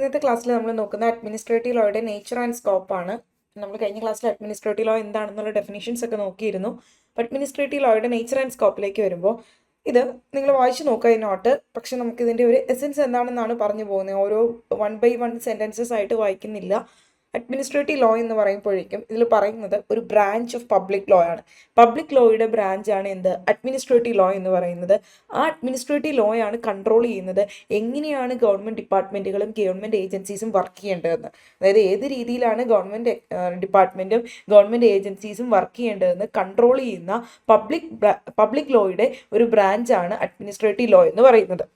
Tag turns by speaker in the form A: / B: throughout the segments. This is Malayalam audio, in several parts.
A: ഇന്നത്തെ ക്ലാസ്സിൽ നമ്മൾ നോക്കുന്ന അഡ്മിനിസ്ട്രേറ്റീവ് ലോയുടെ നേച്ചർ ആൻഡ് സ്കോപ്പ് ആണ്. നമ്മൾ കഴിഞ്ഞ ക്ലാസ്സിൽ അഡ്മിനിസ്ട്രേറ്റീവ് ലോ എന്താണെന്നുള്ള ഡെഫിനിഷൻസ് ഒക്കെ നോക്കിയിരുന്നു. അഡ്മിനിസ്ട്രേറ്റീവ് ലോയുടെ നേച്ചർ ആൻഡ് സ്കോപ്പിലേക്ക് വരുമ്പോൾ ഇത് നിങ്ങൾ വായിച്ചു നോക്കുക ഈ നോട്ട്. പക്ഷെ നമുക്ക് ഇതിൻ്റെ ഒരു എസെൻസ് എന്താണെന്നാണ് പറഞ്ഞു പോകുന്നത്. ഓരോ 1 by 1 സെൻറ്റൻസസ് ആയിട്ട് വായിക്കുന്നില്ല. അഡ്മിനിസ്ട്രേറ്റീവ് ലോ എന്ന് പറയുമ്പോഴേക്കും ഇതിൽ പറയുന്നത് ഒരു ബ്രാഞ്ച് ഓഫ് പബ്ലിക് ലോ ആണ്. പബ്ലിക് ലോയുടെ ബ്രാഞ്ചാണ് എന്ത് അഡ്മിനിസ്ട്രേറ്റീവ് ലോ എന്ന് പറയുന്നത്. ആ അഡ്മിനിസ്ട്രേറ്റീവ് ലോ ആണ് കൺട്രോൾ ചെയ്യുന്നത് എങ്ങനെയാണ് ഗവൺമെൻറ് ഡിപ്പാർട്ട്മെൻറ്റുകളും ഗവൺമെൻറ് ഏജൻസീസും വർക്ക് ചെയ്യേണ്ടതെന്ന്. അതായത് ഏത് രീതിയിലാണ് ഗവൺമെൻറ് ഡിപ്പാർട്ട്മെൻറ്റും ഗവൺമെൻറ് ഏജൻസീസും വർക്ക് ചെയ്യേണ്ടതെന്ന് കൺട്രോൾ ചെയ്യുന്ന പബ്ലിക് ലോയുടെ ഒരു ബ്രാഞ്ചാണ് അഡ്മിനിസ്ട്രേറ്റീവ് ലോ എന്ന് പറയുന്നത്.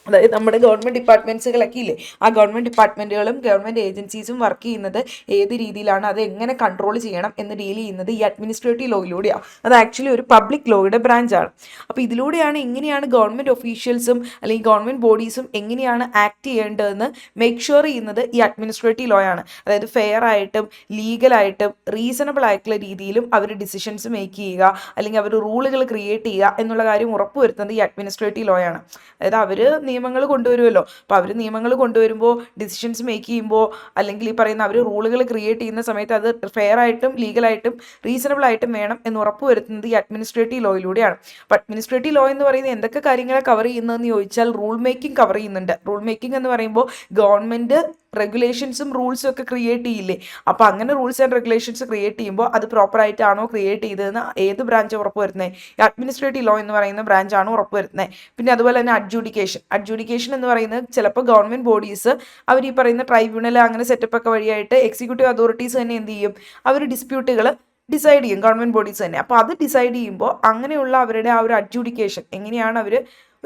A: അതായത് നമ്മുടെ ഗവൺമെൻറ് ഡിപ്പാർട്ട്മെൻറ്റ്സുകളൊക്കെ ഇല്ലേ, ആ ഗവൺമെൻറ് ഡിപ്പാർട്ട്മെൻറ്റുകളും ഗവൺമെൻറ് ഏജൻസീസും വർക്ക് ചെയ്യുന്നത് ഏത് രീതിയിലാണ്, അത് എങ്ങനെ കൺട്രോൾ ചെയ്യണം എന്ന് ഡീൽ ചെയ്യുന്നത് ഈ അഡ്മിനിസ്ട്രേറ്റീവ് ലോയിലൂടെയാണ്. അത് ആക്ച്വലി ഒരു പബ്ലിക് ലോയുടെ ബ്രാഞ്ചാണ്. അപ്പോൾ ഇതിലൂടെയാണ് എങ്ങനെയാണ് ഗവൺമെൻറ് ഒഫീഷ്യൽസും അല്ലെങ്കിൽ ഗവൺമെൻറ് ബോഡീസും എങ്ങനെയാണ് ആക്ട് ചെയ്യേണ്ടതെന്ന് മേക്ക് ഷുവർ ചെയ്യുന്നത് ഈ അഡ്മിനിസ്ട്രേറ്റീവ് ലോ ആണ്. അതായത് ഫെയർ ആയിട്ടും ലീഗലായിട്ടും റീസണബിൾ ആയിട്ടുള്ള രീതിയിലും അവർ ഡിസിഷൻസ് മേക്ക് ചെയ്യുക അല്ലെങ്കിൽ അവർ റൂളുകൾ ക്രിയേറ്റ് ചെയ്യുക എന്നുള്ള കാര്യം ഉറപ്പുവരുത്തുന്നത് ഈ അഡ്മിനിസ്ട്രേറ്റീവ് ലോ ആണ്. അതായത് അവർ നിയമങ്ങൾ കൊണ്ടുവരുമല്ലോ. അപ്പോൾ അവർ നിയമങ്ങൾ കൊണ്ടുവരുമ്പോൾ ഡിസിഷൻസ് മേക്ക് ചെയ്യുമ്പോൾ അല്ലെങ്കിൽ ഈ പറയുന്ന അവർ റൂളുകൾ ക്രിയേറ്റ് ചെയ്യുന്ന സമയത്ത് അത് ഫെയർ ആയിട്ടും ലീഗലായിട്ടും റീസണബിൾ ആയിട്ടും വേണം എന്ന് ഉറപ്പ് വരുത്തുന്നത് ഈ അഡ്മിനിസ്ട്രേറ്റീവ് ലോയിലൂടെയാണ്. അപ്പോൾ അഡ്മിനിസ്ട്രേറ്റീവ് ലോ എന്ന് പറയുന്നത് എന്തൊക്കെ കാര്യങ്ങളെ കവർ ചെയ്യുന്നതെന്ന് ചോദിച്ചാൽ റൂൾ മേക്കിംഗ് കവർ ചെയ്യുന്നുണ്ട്. റൂൾ മേക്കിംഗ് എന്ന് പറയുമ്പോൾ ഗവൺമെൻറ് റെഗുലേഷൻസും റൂൾസും ഒക്കെ ക്രിയേറ്റ് ചെയ്യില്ലേ. അപ്പോൾ അങ്ങനെ റൂൾസ് ആൻഡ് റെഗുലേഷൻസ് ക്രിയേറ്റ് ചെയ്യുമ്പോൾ അത് പ്രോപ്പറായിട്ടാണോ ക്രിയേറ്റ് ചെയ്തതെന്ന് ഏത് ബ്രാഞ്ച് ഉറപ്പ് വരുന്നത്? അഡ്മിനിസ്ട്രേറ്റീവ് ലോ എന്ന് പറയുന്ന ബ്രാഞ്ചാണ് ഉറപ്പ് വരുന്നത്. പിന്നെ അതുപോലെ തന്നെ അഡ്ജുഡിക്കേഷൻ എന്ന് പറയുന്നത് ചിലപ്പോൾ ഗവൺമെൻറ് ബോഡീസ് അവർ ഈ പറയുന്ന ട്രൈബ്യൂണൽ അങ്ങനെ സെറ്റപ്പ് ഒക്കെ വഴിയായിട്ട് എക്സിക്യൂട്ടീവ് അതോറിറ്റീസ് തന്നെ എന്ത് ചെയ്യും, അവർ ഡിസ്പ്യൂട്ടുകൾ ഡിസൈഡ് ചെയ്യും ഗവൺമെൻറ് ബോഡീസ് തന്നെ. അപ്പോൾ അത് ഡിസൈഡ് ചെയ്യുമ്പോൾ അങ്ങനെയുള്ള അവരുടെ ആ ഒരു അഡ്ജുഡിക്കേഷൻ എങ്ങനെയാണ് അവർ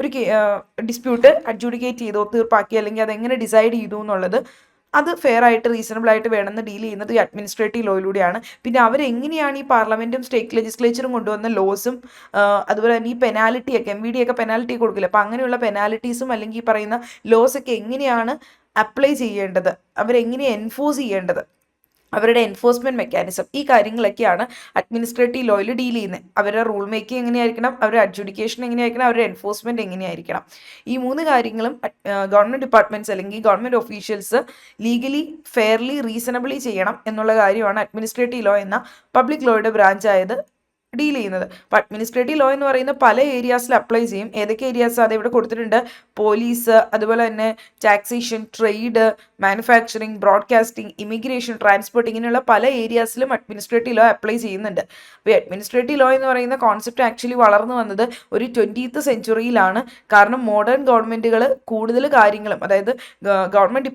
A: ഒരു ഡിസ്പ്യൂട്ട് അഡ്ജുഡിക്കേറ്റ് ചെയ്തോ തീർപ്പാക്കി അല്ലെങ്കിൽ അതെങ്ങനെ ഡിസൈഡ് ചെയ്തു എന്നുള്ളത് അത് ഫെയർ ആയിട്ട് റീസണബിൾ ആയിട്ട് വേണമെന്ന് ഡീൽ ചെയ്യുന്നത് ഈ അഡ്മിനിസ്ട്രേറ്റീവ് ലോയിലൂടെയാണ്. പിന്നെ അവരെങ്ങനെയാണ് ഈ പാർലമെൻറ്റും സ്റ്റേറ്റ് ലെജിസ്ലേച്ചറും കൊണ്ടുവന്ന ലോസും അതുപോലെ തന്നെ ഈ പെനാലിറ്റിയൊക്കെ MVD ഒക്കെ പെനാലിറ്റി കൊടുക്കില്ല. അപ്പോൾ അങ്ങനെയുള്ള പെനാലിറ്റീസും അല്ലെങ്കിൽ ഈ പറയുന്ന ലോസൊക്കെ എങ്ങനെയാണ് അപ്ലൈ ചെയ്യേണ്ടത്, അവരെങ്ങനെ എൻഫോഴ്സ് ചെയ്യേണ്ടത്, അവരുടെ എൻഫോഴ്സ്മെൻറ്റ് മെക്കാനിസം, ഈ കാര്യങ്ങളൊക്കെയാണ് അഡ്മിനിസ്ട്രേറ്റീവ് ലോയിൽ ഡീൽ ചെയ്യുന്നത്. അവരുടെ റൂൾ മേക്കിംഗ് എങ്ങനെയായിരിക്കണം, അവരുടെ അഡ്ജുഡിക്കേഷൻ എങ്ങനെയായിരിക്കണം, അവരുടെ എൻഫോഴ്സ്മെൻറ്റ് എങ്ങനെയായിരിക്കണം. ഈ 3 കാര്യങ്ങളും ഗവൺമെൻറ് ഡിപ്പാർട്ട്മെൻറ്റ്സ് അല്ലെങ്കിൽ government officials legally fairly reasonably ചെയ്യണം എന്നുള്ള കാര്യമാണ് അഡ്മിനിസ്ട്രേറ്റീവ് ലോ എന്ന പബ്ലിക് ലോയുടെ ബ്രാഞ്ചായത് ഡീൽ ചെയ്യുന്നത്. അപ്പോൾ അഡ്മിനിസ്ട്രേറ്റീവ് ലോ എന്ന് പറയുന്ന പല ഏരിയാസിൽ അപ്ലൈ ചെയ്യും. ഏതൊക്കെ ഏരിയാസ് അത് ഇവിടെ കൊടുത്തിട്ടുണ്ട്? പോലീസ്, അതുപോലെ തന്നെ taxation, trade, manufacturing, broadcasting, immigration, transport, ഇങ്ങനെയുള്ള പല ഏരിയാസിലും അഡ്മിനിസ്ട്രേറ്റീവ് ലോ അപ്ലൈ ചെയ്യുന്നുണ്ട്. അപ്പോൾ അഡ്മിനിസ്ട്രേറ്റീവ് ലോ എന്ന് പറയുന്ന കോൺസെപ്റ്റ് ആക്ച്വലി വളർന്നു വന്നത് ഒരു 20th സെഞ്ച്വറിയിലാണ്. കാരണം മോഡേൺ ഗവൺമെൻറ്റുകൾ കൂടുതൽ കാര്യങ്ങളും, അതായത് ഗവൺമെൻറ്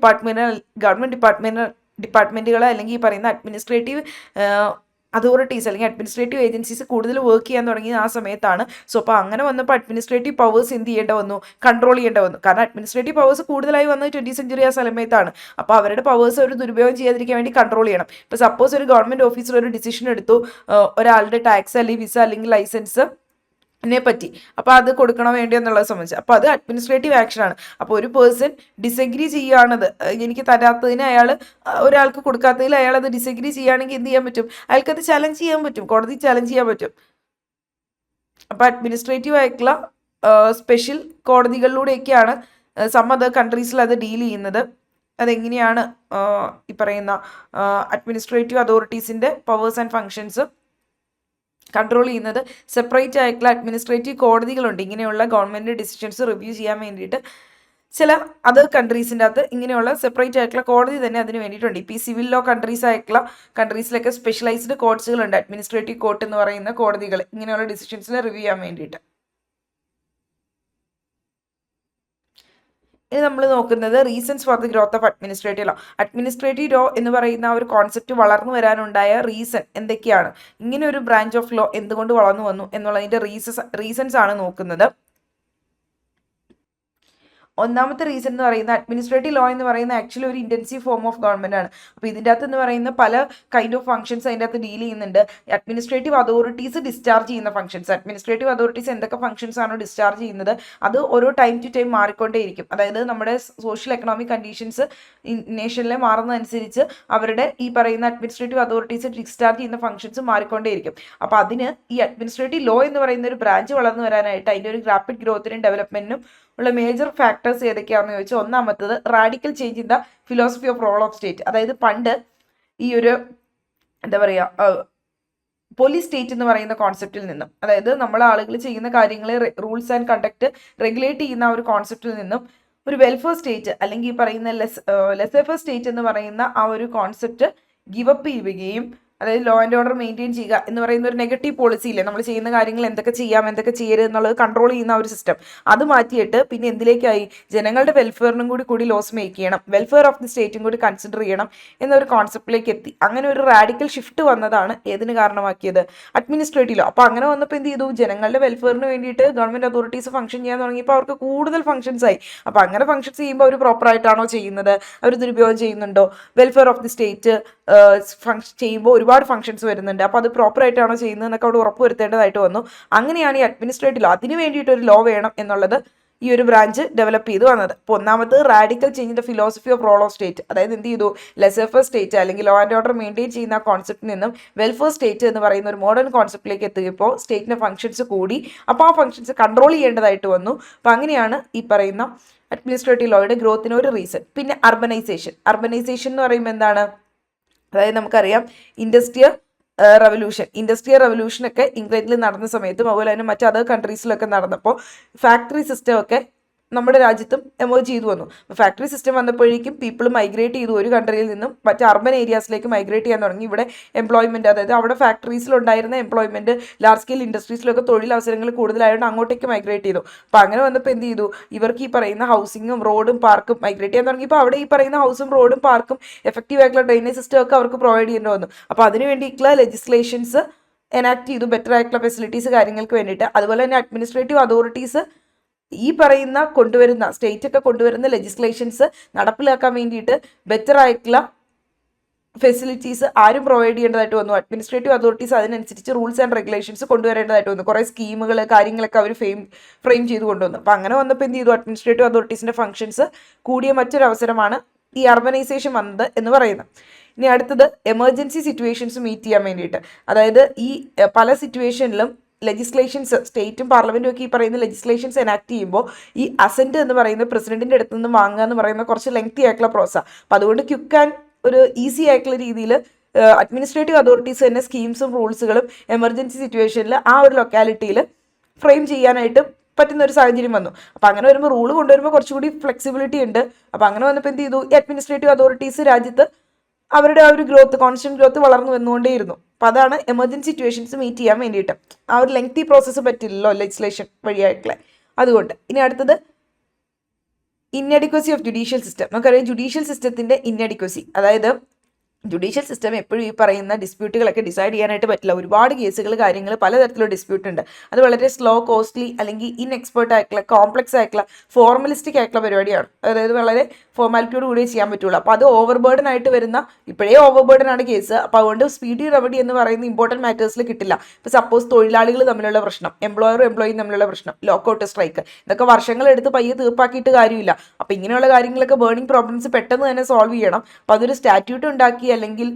A: ഡിപ്പാർട്ട്മെൻറ്റുകൾ അല്ലെങ്കിൽ ഈ പറയുന്ന അഡ്മിനിസ്ട്രേറ്റീവ് അതോറിറ്റീസ് അല്ലെങ്കിൽ അഡ്മിനിസ്ട്രേറ്റീവ് ഏജൻസീസ് കൂടുതൽ വർക്ക് ചെയ്യാൻ തുടങ്ങിയത് ആ സമയത്താണ്. സോ അപ്പോൾ അങ്ങനെ വന്നപ്പോൾ അഡ്മിനിസ്ട്രേറ്റീവ് പവേഴ്സ് എന്ത് ചെയ്യേണ്ട വന്നു, കൺട്രോൾ ചെയ്യേണ്ട വന്നു. കാരണം അഡ്മിനിസ്ട്രേറ്റീവ് പവേഴ്സ് കൂടുതലായി വന്നത് 20th സെഞ്ച്വറി ആ സമയത്താണ്. അപ്പോൾ അവരുടെ പവേഴ്സ് ഒരു ദുരുപയോഗം ചെയ്യാതിരിക്കാൻ വേണ്ടി കൺട്രോൾ ചെയ്യണം. ഇപ്പോൾ സപ്പോസ് ഒരു ഗവൺമെൻറ് ഓഫീസർ ഒരു ഡിസിഷൻ എടുത്തു, ഒരാളുടെ ടാക്സ് അല്ലെങ്കിൽ വിസ അല്ലെങ്കിൽ ലൈസൻസ് പറ്റി, അപ്പോൾ അത് കൊടുക്കണോ വേണ്ടിയോ എന്നുള്ളത് സംബന്ധിച്ച് അപ്പോൾ അത് അഡ്മിനിസ്ട്രേറ്റീവ് ആക്ഷനാണ്. അപ്പോൾ ഒരു പേഴ്സൺ ഡിസഗ്രി ചെയ്യുകയാണത്, എനിക്ക് തരാത്തതിന് ഒരാൾക്ക് കൊടുക്കാത്തതിൽ അയാൾ അത് ഡിസഗ്രി ചെയ്യുകയാണെങ്കിൽ എന്ത് ചെയ്യാൻ പറ്റും? അയാൾക്കത് ചലഞ്ച് ചെയ്യാൻ പറ്റും, കോടതി ചലഞ്ച് ചെയ്യാൻ പറ്റും. അപ്പോൾ അഡ്മിനിസ്ട്രേറ്റീവ് ആയിട്ടുള്ള സ്പെഷ്യൽ കോടതികളിലൂടെയൊക്കെയാണ് സം അതർ കൺട്രീസിൽ അത് ഡീൽ ചെയ്യുന്നത്. അതെങ്ങനെയാണ് ഈ പറയുന്ന അഡ്മിനിസ്ട്രേറ്റീവ് അതോറിറ്റീസിൻ്റെ പവേഴ്സ് ആൻഡ് ഫങ്ഷൻസ് കൺട്രോൾ ചെയ്യുന്നത്. സെപ്പറേറ്റ് ആയിട്ടുള്ള അഡ്മിനിസ്ട്രേറ്റീവ് കോടതികളുണ്ട് ഇങ്ങനെയുള്ള ഗവൺമെൻറ് ഡിസിഷൻസ് റിവ്യൂ ചെയ്യാൻ വേണ്ടിയിട്ട്. ചില അതർ കൺട്രീസിൻ്റെ അകത്ത് ഇങ്ങനെയുള്ള സെപ്പറേറ്റ് ആയിട്ടുള്ള കോടതി തന്നെ അതിന് വേണ്ടിയിട്ടുണ്ട്. ഇപ്പോൾ ഈ സിവിൽ ലോ കൺട്രീസിലൊക്കെ സ്പെഷ്യലൈസ്ഡ് കോർട്സുകളുണ്ട്, അഡ്മിനിസ്ട്രേറ്റീവ് കോർട്ട് എന്ന് പറയുന്ന കോടതികൾ ഇങ്ങനെയുള്ള ഡിസിഷൻസിനെ റിവ്യൂ ചെയ്യാൻ വേണ്ടിയിട്ട്. ഇനി നമ്മൾ നോക്കുന്നത് reasons for the growth of administrative law. Administrative law എന്ന് പറയുന്ന ഒരു കോൺസെപ്റ്റ് വളർന്നു വരാനുണ്ടായ റീസൺ എന്തൊക്കെയാണ്, ഇങ്ങനെ ഒരു ബ്രാഞ്ച് ഓഫ് ലോ എന്തുകൊണ്ട് വളർന്നു വന്നു എന്നുള്ളതിൻ്റെ റീസൺസ് ആണ് നോക്കുന്നത്. ഒന്നാമത്തെ റീസൺ എന്ന് പറയുന്നത് അഡ്മിനിസ്ട്രേറ്റീവ് ലോ എന്ന് പറയുന്ന ആക്ച്വലി ഒരു ഇൻറ്റൻസീവ് ഫോം ഓഫ് ഗവൺമെൻറ് ആണ്. അപ്പോൾ ഇതിൻ്റെ അകത്ത് എന്ന് പറയുന്ന പല കൈൻഡ് ഓഫ് ഫംഗ്ഷൻസ് അതിൻ്റെ അകത്ത് ഡീൽ ചെയ്യുന്നുണ്ട്. അഡ്മിനിസ്ട്രേറ്റീവ് അതോറിറ്റീസ് ഡിസ്ചാർജ് ചെയ്യുന്ന ഫംഗ്ഷൻസ്, അഡ്മിനിസ്ട്രേറ്റീവ് അതോറിറ്റീസ് എന്തൊക്കെ ഫംഗ്ഷൻസ് ആണോ ഡിസ്ചാർജ് ചെയ്യുന്നത് അത് ഓരോ ടൈം ടു ടൈം മാറിക്കൊണ്ടേയിരിക്കും. അതായത് നമ്മുടെ സോഷ്യൽ എക്കണോമിക് കണ്ടീഷൻസ് നേഷനിലെ മാറുന്നതനുസരിച്ച് അവരുടെ ഈ പറയുന്ന അഡ്മിനിസ്ട്രേറ്റീവ് അതോറിറ്റീസ് ഡിസ്ചാർജ് ചെയ്യുന്ന ഫംഗ്ഷൻസ് മാറിക്കൊണ്ടേയിരിക്കും. അപ്പോൾ അതിന് ഈ അഡ്മിനിസ്ട്രേറ്റീവ് ലോ എന്ന് പറയുന്ന ഒരു ബ്രാഞ്ച് വളർന്നു വരാനായിട്ട് അതിൻ്റെ ഒരു റാപ്പിഡ് ഗ്രോത്തിനും ഡെവലപ്മെൻറ്റിനും ഉള്ള മേജർ ഫാക്ടർ ഫാക്ടേഴ്സ് ഏതൊക്കെയാണെന്ന് ചോദിച്ചാൽ ഒന്നാമത്തത് radical change in the philosophy of role of state. അതായത് പണ്ട് ഈ ഒരു എന്താ പറയുക പോലീസ് സ്റ്റേറ്റ് എന്ന് പറയുന്ന കോൺസെപ്റ്റിൽ നിന്നും, അതായത് നമ്മൾ ആളുകൾ ചെയ്യുന്ന കാര്യങ്ങളെ റൂൾസ് ആൻഡ് കണ്ടക്ട് റെഗുലേറ്റ് ചെയ്യുന്ന ആ ഒരു കോൺസെപ്റ്റിൽ നിന്നും ഒരു വെൽഫെയർ സ്റ്റേറ്റ് അല്ലെങ്കിൽ ഈ പറയുന്ന ലെസഫെയർ സ്റ്റേറ്റ് എന്ന് പറയുന്ന ആ ഒരു കോൺസെപ്റ്റ് ഗിവപ്പ് ചെയ്യുകയും, അതായത് ലോ ആൻഡ് ഓർഡർ മെയിൻറ്റെയിൻ ചെയ്യുക എന്ന് പറയുന്ന ഒരു നെഗറ്റീവ് പോളിസി ഇല്ലേ, നമ്മൾ ചെയ്യുന്ന കാര്യങ്ങൾ എന്തൊക്കെ ചെയ്യാം എന്തൊക്കെ ചെയ്യരുത് എന്നുള്ളത് കൺട്രോൾ ചെയ്യുന്ന ഒരു സിസ്റ്റം, അത് മാറ്റിയിട്ട് പിന്നെ എന്തിലേക്കായി ജനങ്ങളുടെ വെൽഫെയറിനും കൂടി ലോസ് മേക്ക് ചെയ്യണം, വെൽഫെയർ ഓഫ് ദി സ്റ്റേറ്റും കൂടി കൺസിഡർ ചെയ്യണം എന്നൊരു കോൺസെപ്റ്റിലേക്ക് എത്തി. അങ്ങനെ ഒരു റാഡിക്കൽ ഷിഫ്റ്റ് വന്നതാണ് ഏതിന് കാരണമാക്കിയത്? Administrative law. അപ്പോൾ അങ്ങനെ വന്നപ്പോൾ എന്ത് ചെയ്തു? ജനങ്ങളുടെ വെൽഫെയറിന് വേണ്ടിയിട്ട് ഗവൺമെന്റ് അതോറിറ്റീസ് ഫംഗ്ഷൻ ചെയ്യാൻ തുടങ്ങിയപ്പോൾ അവർക്ക് കൂടുതൽ ഫംഗ്ഷൻസ് ആയി. അപ്പോൾ അങ്ങനെ ഫംഗ്ഷൻസ് ചെയ്യുമ്പോൾ അവർ പ്രോപ്പറായിട്ടാണോ ചെയ്യുന്നത്, അവർ ദുരുപയോഗം ചെയ്യുന്നുണ്ടോ, welfare of the state function ചെയ്യുമ്പോൾ ഒരുപാട് ഫംഗ്ഷൻസ് വരുന്നുണ്ട്, അപ്പോൾ അത് പ്രോപ്പർ ആയിട്ടാണോ ചെയ്യുന്നത് എന്നൊക്കെ അവിടെ ഉറപ്പ് വരുത്തേണ്ടതായിട്ട് വന്നു. അങ്ങനെയാണ് ഈ അഡ്മിനിസ്ട്രേറ്റീവ് ലോ, അതിന് വേണ്ടിയിട്ട് ഒരു ലോ വേണം എന്നുള്ളത് ഈ ഒരു ബ്രാഞ്ച് ഡെവലപ്പ് ചെയ്ത് വന്നത്. അപ്പോൾ ഒന്നാമത് radical change the philosophy of role of state, അതായത് എന്ത് ചെയ്തു? ലെസഫെയർ സ്റ്റേറ്റ് അല്ലെങ്കിൽ ലോ ആൻഡ് ഓർഡർ മെയിൻറ്റെയിൻ ചെയ്യുന്ന ആ കോൺസെപ്റ്റിൽ നിന്നും വെൽഫെയർ സ്റ്റേറ്റ് എന്ന് പറയുന്ന ഒരു മോഡേൺ കോൺസെപ്റ്റിലേക്ക് എത്തിയപ്പോൾ സ്റ്റേറ്റിൻ്റെ ഫംഗ്ഷൻസ് കൂടി, അപ്പോൾ ആ ഫംഗ്ഷൻസ് കൺട്രോൾ ചെയ്യേണ്ടതായിട്ട് വന്നു. അപ്പോൾ അങ്ങനെയാണ് ഈ പറയുന്ന അഡ്മിനിസ്ട്രേറ്റീവ് ലോയുടെ ഗ്രോത്തിന് ഒരു റീസൺ. പിന്നെ അർബനൈസേഷൻ എന്ന് പറയുമ്പോൾ എന്താണ്? അതായത് നമുക്കറിയാം ഇൻഡസ്ട്രിയൽ റെവല്യൂഷനൊക്കെ ഇംഗ്ലണ്ടിൽ നടന്ന സമയത്തും അതുപോലെ തന്നെ മറ്റ് അതർ കൺട്രീസിലൊക്കെ നടന്നപ്പോൾ ഫാക്ടറി സിസ്റ്റം ഒക്കെ നമ്മുടെ രാജ്യത്തും എമേർജ് ചെയ്തു വന്നു. അപ്പോൾ ഫാക്ടറി സിസ്റ്റം വന്നപ്പോഴേക്കും പീപ്പിൾ മൈഗ്രേറ്റ് ചെയ്തു ഒരു കൺട്രിയിൽ നിന്നും മറ്റ് അർബൻ ഏരിയാസിലേക്ക് മൈഗ്രേറ്റ് ചെയ്യാൻ തുടങ്ങി. ഇവിടെ എംപ്ലോയ്മെൻറ്റ്, അതായത് അവിടെ ഫാക്ടറീസിലുണ്ടായിരുന്ന എംപ്ലോയ്മെൻറ്റ് ലാർജ് സ്കെയിൽ ഇൻഡസ്ട്രീസിലൊക്കെ തൊഴിലവസരങ്ങൾ കൂടുതലായതുകൊണ്ട് അങ്ങോട്ടേക്ക് മൈഗ്രേറ്റ് ചെയ്തു. അപ്പോൾ അങ്ങനെ വന്നപ്പോൾ എന്ത് ചെയ്തു? ഇവർക്ക് ഈ പറയുന്ന ഹൗസിങ്ങും റോഡും പാർക്കും മൈഗ്രേറ്റ് ചെയ്യാൻ തുടങ്ങിയപ്പോൾ അവിടെ ഈ പറയുന്ന ഹൗസും റോഡും പാർക്കും എഫക്റ്റീവ് ആയിട്ടുള്ള ഡ്രെയിനേജ് സിസ്റ്റം ഒക്കെ അവർക്ക് പ്രൊവൈഡ് ചെയ്യേണ്ടി വന്നു. അപ്പോൾ അതിന് വേണ്ടിയിട്ടുള്ള ലെജിസ്ലേഷൻസ് എനാക്ട് ചെയ്തു, ബെറ്റർ ആയിട്ടുള്ള ഫെസിലിറ്റീസ് കാര്യങ്ങൾക്ക് വേണ്ടിയിട്ട്. അതുപോലെ തന്നെ അഡ്മിനിസ്ട്രേറ്റീവ് അതോറിറ്റീസ് ഈ പറയുന്ന സ്റ്റേറ്റ് ഒക്കെ കൊണ്ടുവരുന്ന ലെജിസ്ലേഷൻസ് നടപ്പിലാക്കാൻ വേണ്ടിയിട്ട് ബെറ്റർ ആയിട്ടുള്ള ഫെസിലിറ്റീസ് ആരും പ്രൊവൈഡ് ചെയ്യേണ്ടതായിട്ട് വന്നു. അഡ്മിനിസ്ട്രേറ്റീവ് അതോറിറ്റീസ് അതിനനുസരിച്ച് റൂൾസ് ആൻഡ് റെഗുലേഷൻസ് കൊണ്ടുവരേണ്ടതായിട്ട് വന്നു. കുറേ സ്കീമുകൾ കാര്യങ്ങളൊക്കെ അവർ ഫ്രെയിം ചെയ്ത് കൊണ്ടുവന്നു. അപ്പോൾ അങ്ങനെ വന്നപ്പോൾ എന്ത് ചെയ്തു? അഡ്മിനിസ്ട്രേറ്റീവ് അതോറിറ്റീസിൻ്റെ ഫംഗ്ഷൻസ് കൂടിയ മറ്റൊരു അവസരമാണ് ഈ അർബനൈസേഷൻ വന്നത് എന്ന് പറയുന്നത്. ഇനി അടുത്തത് എമർജൻസി സിറ്റുവേഷൻസ് മീറ്റ് ചെയ്യാൻ വേണ്ടിയിട്ട്, അതായത് ഈ പല സിറ്റുവേഷനിലും ലെജിസ്ലേഷൻസ് സ്റ്റേറ്റും പാർലമെൻറ്റും ഒക്കെ ഈ പറയുന്ന ലെജിസ്ലേഷൻസ് എനാക്ട് ചെയ്യുമ്പോൾ ഈ അസെൻറ്റ് എന്ന് പറയുന്നത് പ്രസിഡന്റിൻ്റെ അടുത്ത് നിന്ന് വാങ്ങുക എന്ന് പറയുന്ന കുറച്ച് ലെങ്തി ആയിട്ടുള്ള പ്രോസസ്സാണ്. അപ്പോൾ അതുകൊണ്ട് ക്വിക്ക് ആൻഡ് ഒരു ഈസി ആയിട്ടുള്ള രീതിയിൽ അഡ്മിനിസ്ട്രേറ്റീവ് അതോറിറ്റീസ് തന്നെ സ്കീംസും റൂൾസുകളും എമർജൻസി സിറ്റുവേഷനിൽ ആ ഒരു ലൊക്കാലിറ്റിയിൽ ഫ്രെയിം ചെയ്യാനായിട്ട് പറ്റുന്ന ഒരു സാഹചര്യം വന്നു. അപ്പോൾ അങ്ങനെ വരുമ്പോൾ റൂൾ കൊണ്ടുവരുമ്പോൾ കുറച്ചുകൂടി ഫ്ലെക്സിബിലിറ്റി ഉണ്ട്. അപ്പോൾ അങ്ങനെ വന്നപ്പോൾ എന്ത് ചെയ്തു? ഈ അഡ്മിനിസ്ട്രേറ്റീവ് അതോറിറ്റീസ് രാജ്യത്ത് അവരുടെ ആ ഒരു കോൺസ്റ്റന്റ് ഗ്രോത്ത് വളർന്നു വന്നുകൊണ്ടേയിരുന്നു. അപ്പോൾ അതാണ് എമർജൻസി സിറ്റുവേഷൻസ് മീറ്റ് ചെയ്യാൻ വേണ്ടിയിട്ട്. ആ ഒരു ലെങ്തി പ്രോസസ്സ് പറ്റില്ലല്ലോ ലെജിസ്ലേഷൻ വഴിയായിട്ടുള്ള. അതുകൊണ്ട് ഇനി അടുത്തത് ഇൻഅഡിക്വസി ഓഫ് ജുഡീഷ്യൽ സിസ്റ്റം. നമുക്കറിയാം ജുഡീഷ്യൽ സിസ്റ്റത്തിൻ്റെ ഇൻഅഡിക്വസി, അതായത് ജുഡീഷ്യൽ സിസ്റ്റം എപ്പോഴും ഈ പറയുന്ന ഡിസ്പ്യൂട്ടുകളൊക്കെ ഡിസൈഡ് ചെയ്യാനായിട്ട് പറ്റില്ല. ഒരുപാട് കേസുകൾ കാര്യങ്ങൾ പലതരത്തിലുള്ള ഡിസ്പ്യൂട്ട് ഉണ്ട്. അത് വളരെ സ്ലോ, കോസ്റ്റ്ലി അല്ലെങ്കിൽ ഇൻഎക്സ്പേർട്ട് ആയിട്ടുള്ള കോംപ്ലക്സ് ആയിട്ടുള്ള ഫോർമലിസ്റ്റിക് ആയിട്ടുള്ള പരിപാടിയാണ്. അതായത് വളരെ ഫോർമാലിറ്റിയോട് കൂടി ചെയ്യാൻ പറ്റുള്ളൂ. അപ്പോൾ അത് ഓവർ ബേർഡൻ ആയിട്ട് വരുന്ന, ഇപ്പോഴേ ഓവർ ബേർഡൻ ആണ് കേസ്. അപ്പോൾ അതുകൊണ്ട് സ്പീഡി റെമഡി എന്ന് പറയുന്ന ഇമ്പോർട്ടൻറ്റ് മാറ്റേഴ്സിൽ കിട്ടില്ല. ഇപ്പോൾ സപ്പോസ് തൊഴിലാളികൾ തമ്മിലുള്ള പ്രശ്നം, എംപ്ലോയറും എംപ്ലോയിയും തമ്മിലുള്ള പ്രശ്നം, ലോക്കൗട്ട്, സ്ട്രൈക്ക്, ഇതൊക്കെ വർഷങ്ങളെടുത്ത് പയ്യെ തീർപ്പാക്കിയിട്ട് കാര്യമില്ല. അപ്പോൾ ഇങ്ങനെയുള്ള കാര്യങ്ങളൊക്കെ ബേണിംഗ് പ്രോബ്ലംസ് പെട്ടെന്ന് തന്നെ സോൾവ് ചെയ്യണം. അപ്പോൾ അതൊരു സ്റ്റാറ്റ്യൂട്ട് ഉണ്ടാക്കി അല്ലെങ്കിൽ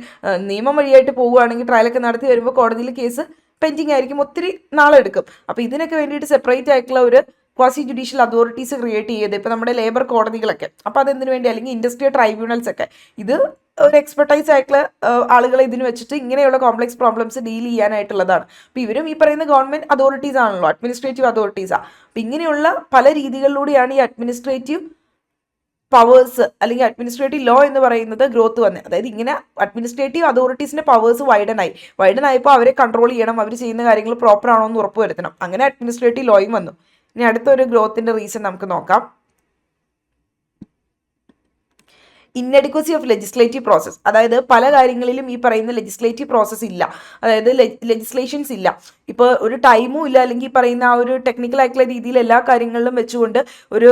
A: നിയമം വഴിയായിട്ട് പോവുകയാണെങ്കിൽ ട്രയലൊക്കെ നടത്തി വരുമ്പോൾ കോടതിയിൽ കേസ് പെൻഡിങ് ആയിരിക്കും, ഒത്തിരി നാളെടുക്കും. അപ്പോൾ ഇതിനൊക്കെ വേണ്ടിയിട്ട് സെപ്പറേറ്റ് ആയിട്ടുള്ള ഒരു ക്വാസി ജുഡീഷ്യൽ അതോറിറ്റീസ് ക്രിയേറ്റ് ചെയ്ത്, ഇപ്പോൾ നമ്മുടെ ലേബർ കോടതികളൊക്കെ, അപ്പോൾ അതെന്തിനു വേണ്ടി, അല്ലെങ്കിൽ ഇൻഡസ്ട്രിയൽ ട്രൈബ്യൂണൽസ് ഒക്കെ, ഇത് ഒരു എക്സ്പെർട്ടൈസ് ആയിട്ടുള്ള ആളുകളെ ഇതിന് വെച്ചിട്ട് ഇങ്ങനെയുള്ള കോംപ്ലക്സ് പ്രോബ്ലംസ് ഡീൽ ചെയ്യാനായിട്ടുള്ളതാണ്. അപ്പോൾ ഇവരും ഈ പറയുന്ന ഗവൺമെൻറ് അതോറിറ്റീസ് ആണല്ലോ, അഡ്മിനിസ്ട്രേറ്റീവ് അതോറിറ്റീസാണ്. അപ്പോൾ ഇങ്ങനെയുള്ള പല രീതികളിലൂടെയാണ് ഈ അഡ്മിനിസ്ട്രേറ്റീവ് പവേഴ്സ് അല്ലെങ്കിൽ അഡ്മിനിസ്ട്രേറ്റീവ് ലോ എന്ന് പറയുന്നത് ഗ്രോത്ത് വന്നത്. അതായത് ഇങ്ങനെ അഡ്മിനിസ്ട്രേറ്റീവ് അതോറിറ്റീസിന്റെ പവേഴ്സ് വൈഡൻ ആയപ്പോൾ അവരെ കൺട്രോൾ ചെയ്യണം, അവർ ചെയ്യുന്ന കാര്യങ്ങൾ പ്രോപ്പർ ആണോ എന്ന് ഉറപ്പ് വരുത്തണം. അങ്ങനെ അഡ്മിനിസ്ട്രേറ്റീവ് ലോയും വന്നു. ഇനി അടുത്തൊരു ഗ്രോത്തിന്റെ റീസൺ നമുക്ക് നോക്കാം. ഇൻഅഡിക്വസി ഓഫ് ലെജിസ്ലേറ്റീവ് പ്രോസസ്, അതായത് പല കാര്യങ്ങളിലും ഈ പറയുന്ന ലെജിസ്ലേറ്റീവ് പ്രോസസ്സ് ഇല്ല, അതായത് ലെജിസ്ലേഷൻസ് ഇല്ല. ഇപ്പോൾ ഒരു ടൈമും ഇല്ല, അല്ലെങ്കിൽ പറയുന്ന ആ ഒരു ടെക്നിക്കൽ ആയിട്ടുള്ള രീതിയിൽ എല്ലാ കാര്യങ്ങളിലും വെച്ചുകൊണ്ട് ഒരു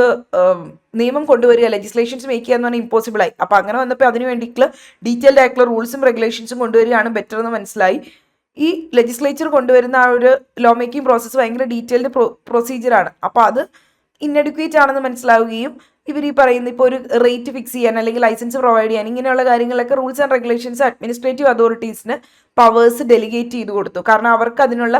A: നിയമം കൊണ്ടുവരിക, ലെജിസ്ലേഷൻസ് മേക്ക് ചെയ്യുക എന്ന് പറഞ്ഞാൽ ഇമ്പോസിബിൾ ആയി. അപ്പോൾ അങ്ങനെ വന്നപ്പോൾ അതിന് വേണ്ടിയിട്ടുള്ള ഡീറ്റെയിൽഡ് ആയിട്ടുള്ള റൂൾസും റെഗുലേഷൻസും കൊണ്ടുവരികയാണ് ബെറ്റർ എന്ന് മനസ്സിലായി. ഈ ലെജിസ്ലേച്ചർ കൊണ്ടുവരുന്ന ആ ഒരു ലോ മേക്കിംഗ് പ്രോസസ്സ് ഭയങ്കര ഡീറ്റെയിൽഡ് പ്രൊസീജിയറാണ്. അപ്പോൾ അത് ഇൻഅഡിക്വേറ്റ് ആണെന്ന് മനസ്സിലാവുകയും ഇവർ ഈ പറയുന്ന ഇപ്പോൾ ഒരു റേറ്റ് ഫിക്സ് ചെയ്യാൻ അല്ലെങ്കിൽ ലൈസൻസ് പ്രൊവൈഡ് ചെയ്യാൻ ഇങ്ങനെയുള്ള കാര്യങ്ങളൊക്കെ റൂൾസ് ആൻഡ് റെഗുലേഷൻസ് അഡ്മിനിസ്ട്രേറ്റീവ് അതോറിറ്റീസിന് പവേഴ്സ് ഡെലിഗേറ്റ് ചെയ്ത് കൊടുത്തു. കാരണം അവർക്ക് അതിനുള്ള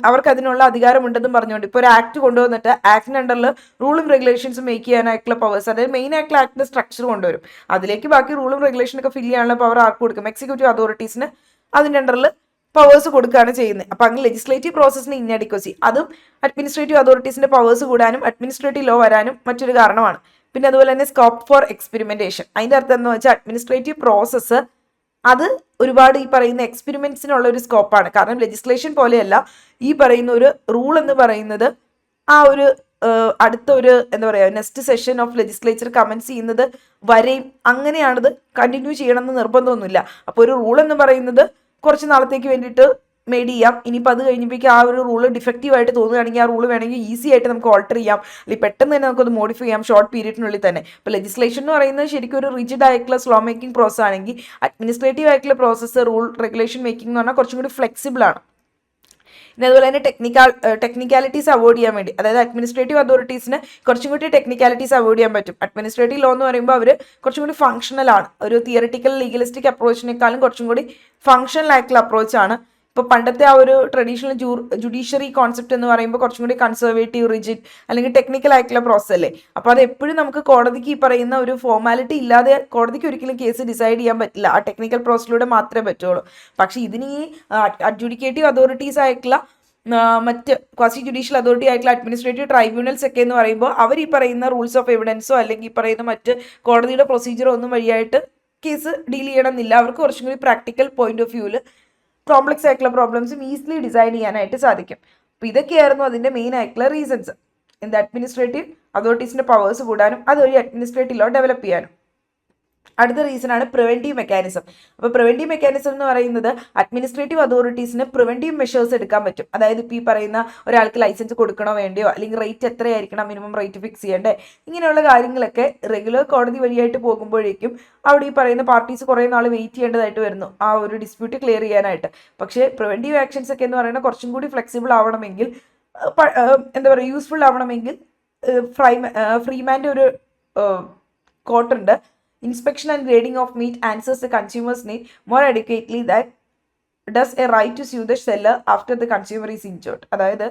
A: അവർക്ക് അതിനുള്ള അധികാരമുണ്ടെന്നും പറഞ്ഞുകൊണ്ട് ഇപ്പോൾ ഒരു ആക്ട് കൊണ്ടുവന്നിട്ട് ആക്ടിന് അണ്ടറിൽ റൂളും റെഗുലേഷൻസും മേക്ക് ചെയ്യാനായിട്ടുള്ള പവേഴ്സ്, അതായത് മെയിൻ ആയിട്ടുള്ള ആക്ടിന്റെ സ്ട്രക്ചർ കൊണ്ടുവരും. അതിലേക്ക് ബാക്കി റൂളും റെഗുലേഷനൊക്കെ ഫില്ല് ചെയ്യാനുള്ള പവർ ആർക്ക് കൊടുക്കും? എക്സിക്യൂട്ടീവ് അതോറിറ്റീസിന് അതിൻ്റെ അണ്ടറിൽ പവേഴ്സ് കൊടുക്കുകയാണ് ചെയ്യുന്നത്. അപ്പം അങ്ങനെ ലെജിസ്ലേറ്റീവ് പ്രോസസ്സിന് ഇൻഅഡിക്വസി, അതും അഡ്മിനിസ്ട്രേറ്റീവ് അതോറിറ്റീസിന്റെ പവേഴ്സ് കൂടാനും അഡ്മിനിസ്ട്രേറ്റീവ് ലോ വരാനും മറ്റൊരു കാരണമാണ്. പിന്നെ അതുപോലെ തന്നെ സ്കോപ്പ് ഫോർ എക്സ്പെരിമെന്റേഷൻ, അതിന്റെ അർത്ഥം എന്ന് വെച്ചാൽ അഡ്മിനിസ്ട്രേറ്റീവ് പ്രോസസ്സ് അത് ഒരുപാട് ഈ പറയുന്ന എക്സ്പെരിമെന്റ്സിനുള്ള ഒരു സ്കോപ്പാണ്. കാരണം ലെജിസ്ലേഷൻ പോലെയല്ല, ഈ പറയുന്ന ഒരു റൂൾ എന്ന് പറയുന്നത് ആ ഒരു അടുത്ത ഒരു എന്താ പറയുക next session of legislature comments ചെയ്യുന്നത് വരെയും അങ്ങനെയാണത് കണ്ടിന്യൂ ചെയ്യണമെന്ന് നിർബന്ധമൊന്നുമില്ല. അപ്പോൾ ഒരു റൂൾ എന്ന് പറയുന്നത് കുറച്ച് നാളത്തേക്ക് വേണ്ടിയിട്ട് മെയ്ഡ് ചെയ്യാം. ഇനിയിപ്പോൾ അത് കഴിഞ്ഞപ്പോഴേക്കും ആ ഒരു റൂള് ഡിഫക്റ്റീവ് ആയിട്ട് തോന്നുകയാണെങ്കിൽ ആ റൂൾ വേണമെങ്കിൽ ഈസി ആയിട്ട് നമുക്ക് ഓൾട്ടർ ചെയ്യാം, അല്ലെങ്കിൽ പെട്ടെന്ന് തന്നെ നമുക്കത് മോഡിഫൈ ചെയ്യാം ഷോർട്ട് പീരീഡിനുള്ളിൽ തന്നെ. ഇപ്പോൾ ലെജിസ്ലേഷൻ എന്ന് പറയുന്നത് ശരിക്കും ഒരു റിജിഡ് ആയിട്ടുള്ള സ്ലോ മേക്കിംഗ് പ്രോസസ് ആണെങ്കിൽ അഡ്മിനിസ്ട്രേറ്റീവ് ആയിട്ടുള്ള പ്രോസസ്സ് റൂൾ റെഗുലേഷൻ മേക്കിംഗ് എന്ന് പറഞ്ഞാൽ കുറച്ചും കൂടി ഫ്ലെക്സിബിൾ ആണ്. പിന്നെ അതുപോലെ തന്നെ ടെക്നിക്കാലിറ്റീസ് അവോയ്ഡ് ചെയ്യാൻ വേണ്ടി, അതായത് അഡ്മിനിസ്ട്രേറ്റീവ് അതോറിറ്റീസിന് കുറച്ചും കൂടി ടെക്നിക്കാലിറ്റീസ് അവോയ്ഡ് ചെയ്യാൻ പറ്റും. അഡ്മിനിസ്ട്രേറ്റീവ് ലോ എന്ന് പറയുമ്പോൾ അവർ കുറച്ചും കൂടി ഫംഗ്ഷണൽ ആണ്, ഒരു തിയറിറ്റിക്കൽ ലീഗലിസ്റ്റിക് അപ്രോച്ചിനേക്കാളും കുറച്ചും കൂടി ഫംഗ്ഷണൽ ആയിട്ടുള്ള അപ്രോച്ചാണ്. ഇപ്പോൾ പണ്ടത്തെ ആ ഒരു ട്രഡീഷണൽ ജുഡീഷ്യറി കോൺസെപ്റ്റ് എന്ന് പറയുമ്പോൾ കുറച്ചും കൂടി കൺസർവേറ്റീവ്, റിജിഡ് അല്ലെങ്കിൽ ടെക്നിക്കൽ ആയിട്ടുള്ള പ്രോസസ് അല്ലേ. അപ്പോൾ അത് എപ്പോഴും നമുക്ക് കോടതിക്ക് ഈ പറയുന്ന ഒരു ഫോർമാലിറ്റി ഇല്ലാതെ കോടതിക്ക് ഒരിക്കലും കേസ് ഡിസൈഡ് ചെയ്യാൻ പറ്റില്ല, ആ ടെക്നിക്കൽ പ്രോസസ്സിലൂടെ മാത്രമേ പറ്റുള്ളൂ. പക്ഷേ ഇതിന് ഈ അഡ്ജുഡിക്കേറ്റീവ് അതോറിറ്റീസ് ആയിട്ടുള്ള മറ്റ് ക്വാസി ജുഡീഷ്യൽ അതോറിറ്റി ആയിട്ടുള്ള അഡ്മിനിസ്ട്രേറ്റീവ് ട്രൈബ്യൂണൽസ് ഒക്കെ എന്ന് പറയുമ്പോൾ അവർ ഈ പറയുന്ന റൂൾസ് ഓഫ് എവിഡൻസോ അല്ലെങ്കിൽ ഈ പറയുന്ന മറ്റ് കോടതിയുടെ പ്രൊസീജിയറോ ഒന്നും വഴിയായിട്ട് കേസ് ഡീൽ ചെയ്യണമെന്നില്ല. അവർക്ക് കുറച്ചും കൂടി പ്രാക്ടിക്കൽ പോയിന്റ് ഓഫ് വ്യൂവിൽ കോംപ്ലക്സ് ആയിട്ടുള്ള പ്രോബ്ലംസും ഈസിലി ഡിസൈൻ ചെയ്യാനായിട്ട് സാധിക്കും. അപ്പോൾ ഇതൊക്കെയായിരുന്നു അതിൻ്റെ മെയിൻ ആയിട്ടുള്ള റീസൺസ്. എന്താ അഡ്മിനിസ്ട്രേറ്റീവ് അതോറിറ്റീസിൻ്റെ പവേഴ്സ് കൂടാനും അതുവഴി അഡ്മിനിസ്ട്രേറ്റീവ് ലോ ഡെവലപ്പ് ചെയ്യാനും. അടുത്ത റീസൺ ആണ് പ്രിവെന്റീവ് മെക്കാനിസം. അപ്പോൾ പ്രിവെന്റീവ് മെക്കാനിസം എന്ന് പറയുന്നത് അഡ്മിനിസ്ട്രേറ്റീവ് അതോറിറ്റീസിന് പ്രിവെന്റീവ് മെഷേഴ്സ് എടുക്കാൻ പറ്റും. അതായത് ഇപ്പോൾ ഈ പറയുന്ന ഒരാൾക്ക് ലൈസൻസ് കൊടുക്കണോ വേണ്ടിയോ, അല്ലെങ്കിൽ റേറ്റ് എത്രയായിരിക്കണം, മിനിമം റേറ്റ് ഫിക്സ് ചെയ്യണ്ടേ, ഇങ്ങനെയുള്ള കാര്യങ്ങളൊക്കെ റെഗുലർ കോടതി വഴിയായിട്ട് പോകുമ്പോഴേക്കും അവിടെ ഈ പറയുന്ന പാർട്ടീസ് കുറേ നാൾ വെയിറ്റ് ചെയ്യേണ്ടതായിട്ട് വരുന്നു ആ ഒരു ഡിസ്പ്യൂട്ട് ക്ലിയർ ചെയ്യാനായിട്ട്. പക്ഷേ പ്രിവെന്റീവ് ആക്ഷൻസ് ഒക്കെ എന്ന് പറയുന്നത് കുറച്ചും കൂടി ഫ്ലെക്സിബിൾ ആവണമെങ്കിൽ, എന്താ പറയുക യൂസ്ഫുൾ ആവണമെങ്കിൽ ഫ്രീമാൻ്റെ ഒരു കോട്ടുണ്ട്, inspection and grading of meat answers the consumer's need more adequately that does a right to sue the seller after the consumer is injured. അതായത്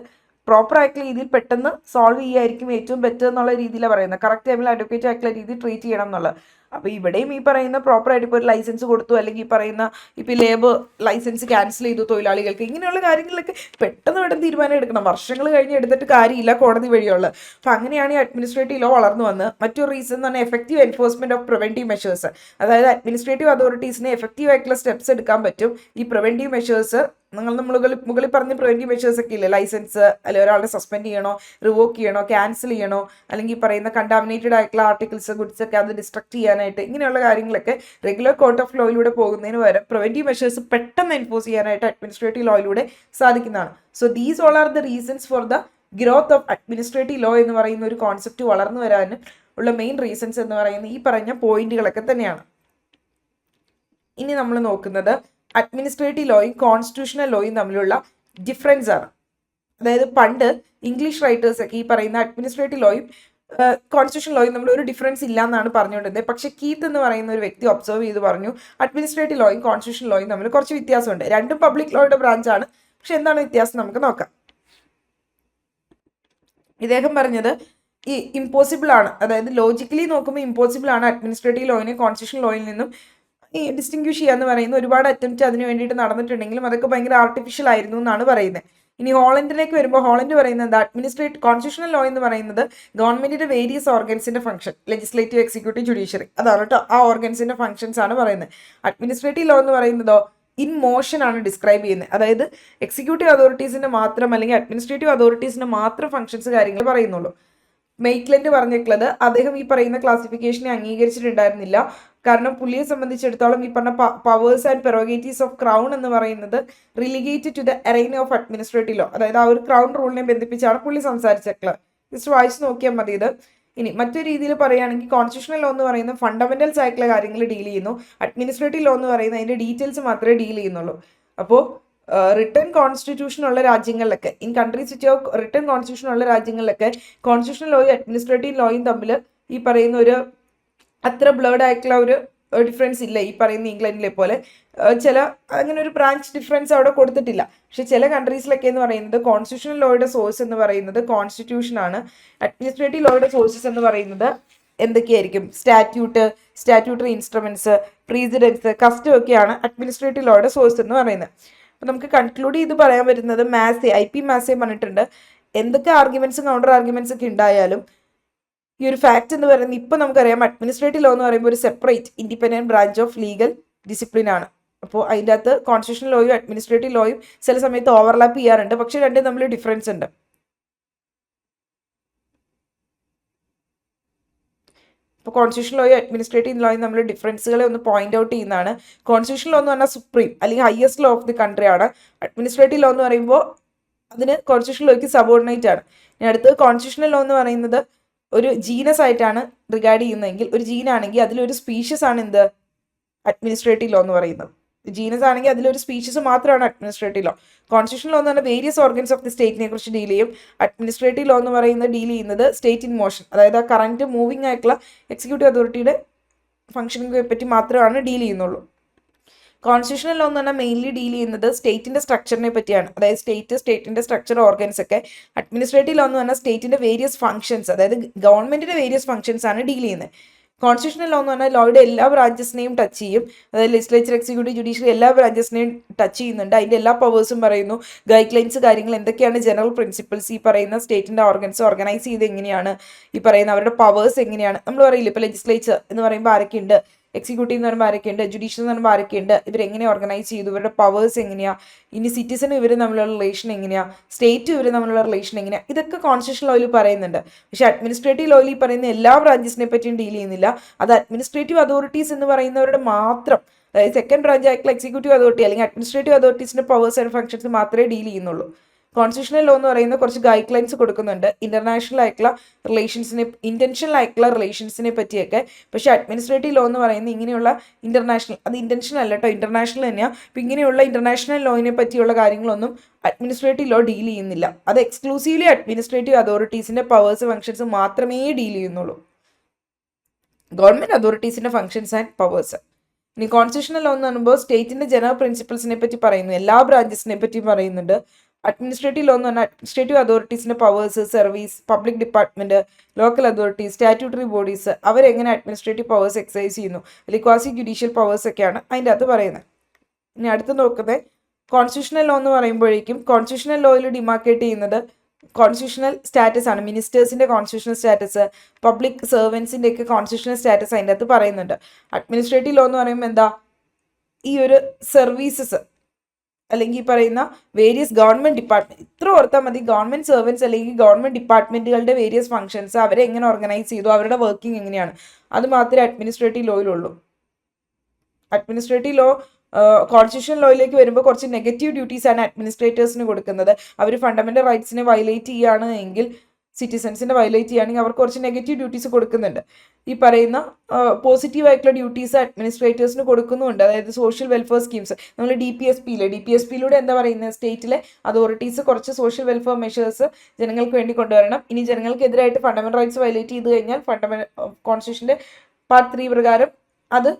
A: പ്രോപ്പർ ആയിട്ടുള്ള രീതിയിൽ പെട്ടെന്ന് സോൾവ് ചെയ്യായിരിക്കും ഏറ്റവും ബെറ്റർ എന്നുള്ള രീതിയിലാണ് പറയുന്നത്. കറക്റ്റ് ടൈമിൽ അഡ്വക്കേറ്റ് ആയിട്ടുള്ള രീതിയിൽ ട്രീറ്റ് ചെയ്യണം എന്നുള്ളത്. അപ്പോൾ ഇവിടെയും ഈ പറയുന്ന പ്രോപ്പറായിട്ട് ഇപ്പോൾ ഒരു ലൈസൻസ് കൊടുത്തു, അല്ലെങ്കിൽ ഈ പറയുന്ന ഇപ്പോൾ ലേബർ ലൈസൻസ് ക്യാൻസൽ ചെയ്തു തൊഴിലാളികൾക്ക്, ഇങ്ങനെയുള്ള കാര്യങ്ങളിലൊക്കെ പെട്ടെന്ന് തീരുമാനം എടുക്കണം. വർഷങ്ങൾ കഴിഞ്ഞ് എടുത്തിട്ട് കാര്യമില്ല കോടതി വഴിയുള്ള. അപ്പോൾ അങ്ങനെയാണ് ഈ അഡ്മിനിസ്ട്രേറ്റീവ് ലോ വളർന്നു വന്ന്. മറ്റൊരു റീസൺ എന്ന് പറഞ്ഞാൽ effective enforcement of preventive measures. അതായത് അഡ്മിനിസ്ട്രേറ്റീവ് അതോറിറ്റീസിന് എഫക്റ്റീവ് ആയിട്ടുള്ള സ്റ്റെപ്സ് എടുക്കാൻ പറ്റും ഈ പ്രിവെന്റീവ് മെഷേഴ്സ്. മുകളിൽ പറഞ്ഞ പ്രിവെന്റീവ് മെഷേഴ്സ് ഒക്കെ ഇല്ലേ, ലൈസൻസ് അല്ലെങ്കിൽ ഒരാളെ സസ്പെൻഡ് ചെയ്യണോ, റിവോക്ക് ചെയ്യണോ, ക്യാൻസൽ ചെയ്യണോ, അല്ലെങ്കിൽ പറയുന്ന കണ്ടാമിനേറ്റഡ് ആയിട്ടുള്ള ആർട്ടിക്കിൾസ്, ഗുഡ്സ് ഒക്കെ അത് ഡിസ്ട്രക്ട് ചെയ്യാനായിട്ട്, ഇങ്ങനെയുള്ള കാര്യങ്ങളൊക്കെ റെഗുലർ കോർട്ട് ഓഫ് ലോയിലൂടെ പോകുന്നതിന് പകരം പ്രിവെന്റീവ് മെഷേഴ്സ് പെട്ടെന്ന് എൻഫോഴ്സ് ചെയ്യാനായിട്ട് അഡ്മിനിസ്ട്രേറ്റീവ് ലോയിലൂടെ സാധിക്കുന്നതാണ്. So these all are the reasons for the growth of administrative law എന്ന് പറയുന്ന ഒരു കോൺസെപ്റ്റ് വളർന്നു വരാൻ ഉള്ള മെയിൻ റീസൺസ് എന്ന് പറയുന്നത് ഈ പറഞ്ഞ പോയിന്റുകളൊക്കെ തന്നെയാണ്. ഇനി നമ്മൾ നോക്കുന്നത് അഡ്മിനിസ്ട്രേറ്റീവ് ലോയും കോൺസ്റ്റിറ്റ്യൂഷണൽ ലോയും തമ്മിലുള്ള ഡിഫറൻസ് ആണ്. അതായത് പണ്ട് ഇംഗ്ലീഷ് റൈറ്റേഴ്സ് ഒക്കെ ഈ പറയുന്ന അഡ്മിനിസ്ട്രേറ്റീവ് ലോയും കോൺസ്റ്റിറ്റ്യൂഷൻ ലോയും നമ്മൾ ഒരു ഡിഫറൻസ് ഇല്ല എന്നാണ് പറഞ്ഞുകൊണ്ടിരുന്നത്. പക്ഷേ കീത്ത് എന്ന് പറയുന്ന ഒരു വ്യക്തി ഒബ്സർവ് ചെയ്ത് പറഞ്ഞു അഡ്മിനിസ്ട്രേറ്റീവ് ലോയും കോൺസ്റ്റിറ്റ്യൂഷൻ ലോയും തമ്മിൽ കുറച്ച് വ്യത്യാസമുണ്ട്. രണ്ടും പബ്ലിക് ലോയുടെ ബ്രാഞ്ചാണ്, പക്ഷെ എന്താണ് വ്യത്യാസം നമുക്ക് നോക്കാം. ഇദ്ദേഹം പറഞ്ഞത് ഈ ഇമ്പോസിബിൾ ആണ്, അതായത് ലോജിക്കലി നോക്കുമ്പോൾ ഇമ്പോസിബിൾ ആണ് അഡ്മിനിസ്ട്രേറ്റീവ് ലോയിനെ കോൺസ്റ്റിറ്റ്യൂഷൻ ലോയിൽ നിന്നും ഈ ഡിസ്റ്റിങ്ക്വിഷ് ചെയ്യാന്ന് പറയുന്ന ഒരുപാട് അറ്റംപ്റ്റ് അതിന് വേണ്ടിയിട്ട് നടന്നിട്ടുണ്ടെങ്കിലും അതൊക്കെ ഭയങ്കര ആർട്ടിഫിഷ്യൽ ആയിരുന്നു എന്നാണ് പറയുന്നത്. ഇനി ഹോളണ്ടിലേക്ക് വരുമ്പോൾ ഹോളണ്ട് പറയുന്നത് എന്താ, കോൺസ്റ്റിറ്റ്യൂഷണൽ ലോ എന്ന് പറയുന്നത് ഗവൺമെന്റിന്റെ വേരിയസ് ഓർഗൻസിന്റെ ഫംഗ്ഷൻ, ലെജിസ്ലേറ്റീവ്, എക്സിക്യൂട്ടീവ്, ജുഡീഷ്യറി, അതാണ് കേട്ടോ ആ ഓർഗൻസിന്റെ ഫംഗ്ഷൻസ് ആണ് പറയുന്നത്. അഡ്മിനിസ്ട്രേറ്റീവ് ലോ എന്ന് പറയുന്നതോ ഇൻ മോഷൻ ആണ് ഡിസ്ക്രൈബ് ചെയ്യുന്നത്. അതായത് എക്സിക്യൂട്ടീവ് അതോറിറ്റീസിന്റെ മാത്രം അല്ലെങ്കിൽ അഡ്മിനിസ്ട്രേറ്റീവ് അതോറിറ്റീസിന്റെ മാത്രം ഫംഗ്ഷൻസ് കാര്യങ്ങൾ പറയുന്നുള്ളൂ. മെയ്റ്റ്ലൻഡ് പറഞ്ഞിട്ടുള്ളത് അദ്ദേഹം ഈ പറയുന്ന ക്ലാസിഫിക്കേഷനെ അംഗീകരിച്ചിട്ടുണ്ടായിരുന്നില്ല. കാരണം പുള്ളിയെ സംബന്ധിച്ചിടത്തോളം ഈ പറഞ്ഞ powers and prerogatives of crown എന്ന് പറയുന്നത് relegated to the arena of administrative law, അതായത് ആ ഒരു ക്രൗൺ റൂളിനെ ബന്ധിപ്പിച്ചാണ് പുള്ളി സംസാരിച്ചിട്ടുള്ളത്. ജസ്റ്റ് വായിച്ച് നോക്കിയാൽ മതി ഇത്. ഇനി മറ്റൊരു രീതിയിൽ പറയുകയാണെങ്കിൽ കോൺസ്റ്റിറ്റ്യൂഷണൽ ലോ എന്ന് പറയുന്നത് ഫണ്ടമെന്റൽസ് ആയിട്ടുള്ള കാര്യങ്ങൾ ഡീൽ ചെയ്യുന്നു, അഡ്മിനിസ്ട്രേറ്റീവ് ലോ എന്ന് പറയുന്നത് അതിന്റെ ഡീറ്റെയിൽസ് മാത്രമേ ഡീൽ ചെയ്യുന്നുള്ളൂ. അപ്പോൾ റിട്ടേൺ കോൺസ്റ്റിറ്റ്യൂഷൻ ഉള്ള രാജ്യങ്ങളിലൊക്കെ, in countries which return constitution ഉള്ള രാജ്യങ്ങളിലൊക്കെ കോൺസ്റ്റിറ്റ്യൂഷണൽ ലോയും അഡ്മിനിസ്ട്രേറ്റീവ് ലോയും തമ്മിൽ ഈ പറയുന്ന ഒരു അത്ര ബ്ലേഡ് ആയിട്ടുള്ള ഒരു ഡിഫറൻസ് ഇല്ല ഈ പറയുന്ന ഇംഗ്ലണ്ടിലെ പോലെ. ചില അങ്ങനെ ഒരു ബ്രാഞ്ച് ഡിഫറൻസ് അവിടെ കൊടുത്തിട്ടില്ല. പക്ഷെ ചില കൺട്രീസിലൊക്കെ എന്ന് പറയുന്നത് കോൺസ്റ്റിറ്റ്യൂഷണൽ ലോയുടെ സോഴ്സ് എന്ന് പറയുന്നത് കോൺസ്റ്റിറ്റ്യൂഷൻ ആണ്. അഡ്മിനിസ്ട്രേറ്റീവ് ലോയുടെ സോഴ്സസ് എന്ന് പറയുന്നത് എന്തൊക്കെയായിരിക്കും? സ്റ്റാറ്റ്യൂട്ടറി ഇൻസ്ട്രുമെന്റ്സ്, പ്രീസിഡൻസ്, കസ്റ്റം ഒക്കെയാണ് അഡ്മിനിസ്ട്രേറ്റീവ് ലോയുടെ സോഴ്സ് എന്ന് പറയുന്നത്. അപ്പം നമുക്ക് കൺക്ലൂഡ് ചെയ്ത് പറയാൻ പറ്റുന്നത് IP മാസേ പറഞ്ഞിട്ടുണ്ട്. എന്തൊക്കെ ആർഗ്യുമെന്റ്സും കൗണ്ടർ ആർഗ്യുമെന്റ്സ് ഒക്കെ ഉണ്ടായാലും ഈ ഒരു ഫാക്ട് എന്ന് പറയുന്നത് ഇപ്പം നമുക്കറിയാം അഡ്മിനിസ്ട്രേറ്റീവ് ലോ എന്ന് പറയുമ്പോൾ ഒരു separate independent branch of legal discipline ആണ്. അപ്പോൾ അതിൻ്റെ അകത്ത് കോൺസ്റ്റിറ്റ്യൂഷണൽ ലോയും അഡ്മിനിസ്ട്രേറ്റീവ് ലോയും ചില സമയത്ത് ഓവർലാപ്പ് ചെയ്യാറുണ്ട്. പക്ഷേ രണ്ടും തമ്മിൽ ഡിഫറൻസ് ഉണ്ട്. ഇപ്പോൾ കോൺസ്റ്റിറ്റ്യൂഷണൽ ലോയും അഡ്മിനിസ്ട്രേറ്റീവ് ലോയും നമ്മൾ ഡിഫറൻസുകളെ ഒന്ന് പോയിന്റ് ഔട്ട് ചെയ്യുന്നതാണ്. കോൺസ്റ്റിറ്റ്യൂഷണൽ ലോ എന്ന് പറഞ്ഞാൽ സുപ്രീം അല്ലെങ്കിൽ highest law of the country ആണ്. അഡ്മിനിസ്ട്രേറ്റീവ് ലോ എന്ന് പറയുമ്പോൾ അതിന് കോൺസ്റ്റിറ്റ്യൂഷണൽ ലോയ്ക്ക് സബോർഡിനേറ്റ് ആണ്. ഇനി അടുത്തത് കോൺസ്റ്റിറ്റ്യൂഷണൽ ലോ എന്ന് പറയുന്നത് ഒരു ജീനസ് ആയിട്ടാണ് റിഗാർഡ് ചെയ്യുന്നതെങ്കിൽ, ഒരു ജീനാണെങ്കിൽ അതിലൊരു സ്പീഷ്യസ് ആണ് എന്ത് അഡ്മിനിസ്ട്രേറ്റീവ് ലോ എന്ന് പറയുന്നത്. ജീനസ് ആണെങ്കിൽ അതിലൊരു സ്പീഷ്യസ് മാത്രമാണ് അഡ്മിനിസ്ട്രേറ്റീവ് ലോ. കോൺസ്റ്റിറ്റ്യൂഷണൽ ലോ എന്ന് പറഞ്ഞാൽ വേരിയസ് ഓർഗൻസ് ഓഫ് ദി സ്റ്റേറ്റിനെ കുറിച്ച് ഡീൽ ചെയ്യും. അഡ്മിനിസ്ട്രേറ്റീവ് ലോ എന്ന് പറയുന്നത് ഡീൽ ചെയ്യുന്നത് സ്റ്റേറ്റ് ഇൻ മോഷൻ, അതായത് ആ കറന്റ് മൂവിങ് ആയിട്ടുള്ള എക്സിക്യൂട്ടീവ് അതോറിറ്റിയുടെ ഫംഗ്ഷനിങ്ങിനെ പറ്റി മാത്രമാണ് ഡീൽ ചെയ്യുന്നുള്ളൂ. കോൺസ്റ്റിറ്റ്യൂഷണൽ ലോ എന്ന് പറഞ്ഞാൽ മെയിൻലി ഡീൽ ചെയ്യുന്നത് സ്റ്റേറ്റിന്റെ സ്ട്രക്ചറിനെ പറ്റിയാണ്, അതായത് സ്റ്റേറ്റിന്റെ സ്ട്രക്ചർ ഓർഗൻസ് ഒക്കെ. അഡ്മിനിസ്ട്രേറ്റീവ് ലോ എന്ന് പറഞ്ഞാൽ സ്റ്റേറ്റിന്റെ വേരിയസ് ഫംഗ്ഷൻസ്, അതായത് ഗവൺമെന്റിന്റെ വേരിയസ് ഫംഗ്ഷൻസ് ആണ് ഡീൽ ചെയ്യുന്നത്. കോൺസ്റ്റിറ്റ്യൂഷണൽ ലോ എന്ന് പറഞ്ഞാൽ ലോയുടെ എല്ലാ ബ്രാഞ്ചസിനെയും ടച്ച് ചെയ്യും, അതായത് ലെജിസ്ലേച്ചർ, എക്സിക്യൂട്ടീവ്, ജുഡീഷ്യറി എല്ലാ ബ്രാഞ്ചസിനെയും ടച്ച് ചെയ്യുന്നുണ്ട്. അതിൻ്റെ എല്ലാ പവേഴ്സും പറയുന്നു, ഗൈഡ് ലൈൻസ്, കാര്യങ്ങൾ എന്തൊക്കെയാണ് ജനറൽ പ്രിൻസിപ്പിൾസ്, ഈ പറയുന്ന സ്റ്റേറ്റിന്റെ ഓർഗൻസ് ഓർഗനൈസ് ചെയ്ത് എങ്ങനെയാണ്, ഈ പറയുന്ന അവരുടെ പവേഴ്സ് എങ്ങനെയാണ്. നമ്മൾ പറയില്ല ഇപ്പോൾ ലെജിസ്ലേച്ചർ എന്ന് പറയുമ്പോൾ ആരൊക്കെയുണ്ട്, എക്സിക്യൂട്ടീവ് എന്ന് പറയുമ്പോൾ ആരൊക്കെയുണ്ട്, ജുഡീഷ്യൽ എന്ന് പറയുമ്പോൾ ആരൊക്കെയുണ്ട്, ഇവരെങ്ങനെ ഓർഗനൈസ് ചെയ്തു, ഇവരുടെ പവേഴ്സ് എങ്ങനെയാണ്, ഇനി സിറ്റിസൺ ഇവർ തമ്മിലുള്ള റിലേഷൻ എങ്ങനെയാണ്, സ്റ്റേറ്റ് ഇവർ തമ്മിലുള്ള റിലേഷൻ എങ്ങനെയാണ്, ഇതൊക്കെ കോൺസ്റ്റിറ്റ്യൂഷണൽ ലോയിൽ പറയുന്നുണ്ട്. പക്ഷേ അഡ്മിനിസ്ട്രേറ്റീവ് ലോയിൽ ഈ പറയുന്ന എല്ലാ ബ്രാഞ്ചസിനെ പറ്റിയും ഡീൽ ചെയ്യുന്നില്ല. അത് അഡ്മിനിസ്ട്രേറ്റീവ് അതോറിറ്റീസ് എന്ന് പറയുന്നവരുടെ മാത്രം, അതായത് സെക്കൻഡ് ബ്രാഞ്ച് ആയിട്ടുള്ള എക്സിക്യൂട്ടീവ് അതോറിറ്റി അല്ലെങ്കിൽ അഡ്മിനിസ്ട്രേറ്റീവ് അതോറിറ്റീസിന്റെ പവേഴ്സ് ആൻഡ് ഫംഗ്ഷൻസ് മാത്രമേ ഡീൽ ചെയ്യുന്നുള്ളൂ. കോൺസ്റ്റിറ്റ്യൂഷണൽ ലോ എന്ന് പറയുന്ന കുറച്ച് ഗൈഡ് ലൈൻസ് കൊടുക്കുന്നുണ്ട് ഇന്റർനാഷണൽ ആയിട്ടുള്ള റിലേഷൻസിനെ, ഇന്റൻഷണൽ ആയിട്ടുള്ള റിലേഷൻസിനെ പറ്റിയൊക്കെ. പക്ഷേ അഡ്മിനിസ്ട്രേറ്റീവ് ലോ എന്ന് പറയുന്നത് ഇങ്ങനെയുള്ള ഇന്റർനാഷണൽ, അത് ഇന്റൻഷണൽ അല്ല കേട്ടോ, ഇന്റർനാഷണൽ തന്നെയാണ്. അപ്പോൾ ഇങ്ങനെയുള്ള ഇന്റർനാഷണൽ ലോയിനെ പറ്റിയുള്ള കാര്യങ്ങളൊന്നും അഡ്മിനിസ്ട്രേറ്റീവ് ലോ ഡീൽ ചെയ്യുന്നില്ല. അത് എക്സ്ക്ലൂസീവ്ലി അഡ്മിനിസ്ട്രേറ്റീവ് അതോറിറ്റീസിന്റെ പവേഴ്സ് ഫംഗ്ഷൻസ് മാത്രമേ ഡീൽ ചെയ്യുന്നുള്ളൂ, ഗവൺമെന്റ് അതോറിറ്റീസിന്റെ ഫംഗ്ഷൻസ് ആൻഡ് പവേഴ്സ്. ഇനി കോൺസ്റ്റിറ്റ്യൂഷണൽ ലോ എന്ന് പറയുമ്പോൾ സ്റ്റേറ്റിന്റെ ജനറൽ പ്രിൻസിപ്പിൾസിനെ പറ്റി പറയുന്നു, എല്ലാ ബ്രാഞ്ചസിനെ പറ്റി പറയുന്നുണ്ട്. അഡ്മിനിസ്ട്രേറ്റീവ് ലോ എന്ന് പറഞ്ഞാൽ അഡ്മിനിസ്ട്രേറ്റീവ് അതോറിറ്റീസിന്റെ powers, service, public department, local authorities, statutory bodies, അവരെങ്ങനെ അഡ്മിനിസ്ട്രേറ്റീവ് പവേഴ്സ് എക്സസൈസ് ചെയ്യുന്നു, അല്ലെങ്കിൽ ക്വാസി ജുഡീഷ്യൽ പവേഴ്സ് ഒക്കെയാണ് അതിൻ്റെ അകത്ത് പറയുന്നത്. ഇനി അടുത്ത് നോക്കുന്നത് കോൺസ്റ്റിറ്റ്യൂഷണൽ ലോ എന്ന് പറയുമ്പോഴേക്കും കോൺസ്റ്റിറ്റ്യൂഷണൽ ലോയിൽ ഡിമാർക്കേറ്റ് ചെയ്യുന്നത് കോൺസ്റ്റിറ്റ്യൂഷണൽ സ്റ്റാറ്റസ് ആണ്. മിനിസ്റ്റേഴ്സിന്റെ കോൺസ്റ്റിറ്റ്യൂഷണൽ സ്റ്റാറ്റസ്, പബ്ലിക് സെർവൻസിന്റെ ഒക്കെ കോൺസ്റ്റിറ്റ്യൂഷണൽ സ്റ്റാറ്റസ് അതിൻ്റെ അകത്ത് പറയുന്നുണ്ട്. അഡ്മിനിസ്ട്രേറ്റീവ് ലോ എന്ന് പറയുമ്പോൾ എന്താ, ഈ ഒരു സർവീസസ് അല്ലെങ്കിൽ പറയുന്ന വേരിയസ് ഗവൺമെന്റ് ഡിപ്പാർട്ട്മെന്റ്, ഇത്ര ഓർത്താൽ മതി, ഗവൺമെന്റ് സെർവൻസ് അല്ലെങ്കിൽ ഗവൺമെന്റ് ഡിപ്പാർട്ട്മെന്റുകളുടെ വേരിയസ് ഫംഗ്ഷൻസ്, അവരെ എങ്ങനെ ഓർഗനൈസ് ചെയ്തു, അവരുടെ വർക്കിംഗ് എങ്ങനെയാണ്, അത് മാത്രമേ അഡ്മിനിസ്ട്രേറ്റീവ് ലോയിലുള്ളൂ. അഡ്മിനിസ്ട്രേറ്റീവ് ലോ കോൺസ്റ്റിറ്റ്യൂഷൻ ലോയിലേക്ക് വരുമ്പോൾ കുറച്ച് നെഗറ്റീവ് ഡ്യൂട്ടീസ് ആണ് അഡ്മിനിസ്ട്രേറ്റേഴ്സിന് കൊടുക്കുന്നത്. അവർ ഫണ്ടമെന്റൽ റൈറ്റ്സിനെ വയലേറ്റ് ചെയ്യുകയാണ് എങ്കിൽ, സിറ്റിസൺസിനെ വയലേറ്റ് ചെയ്യുകയാണെങ്കിൽ അവർക്ക് കുറച്ച് നെഗറ്റീവ് ഡ്യൂട്ടീസ് കൊടുക്കുന്നുണ്ട്. ഈ പറയുന്ന പോസിറ്റീവ് ആയിട്ടുള്ള ഡ്യൂട്ടീസ് അഡ്മിനിസ്ട്രേറ്റേഴ്സിന് കൊടുക്കുന്നുണ്ട്, അതായത് സോഷ്യൽ വെൽഫെയർ സ്കീംസ്. നമ്മൾ DPSPയിലൂടെ എന്താ പറയുന്നത്, സ്റ്റേറ്റിലെ അതോറിറ്റീസ് കുറച്ച് സോഷ്യൽ വെൽഫെയർ മെഷേഴ്സ് ജനങ്ങൾക്ക് വേണ്ടി കൊണ്ടുവരണം. ഇനി ജനങ്ങൾക്കെതിരായിട്ട് ഫണ്ടമെന്റൽ റൈറ്റ്സ് വയലേറ്റ് ചെയ്ത് കഴിഞ്ഞാൽ കോൺസ്റ്റിറ്റ്യൂഷന്റെ പാർട്ട് 3 പ്രകാരം അത്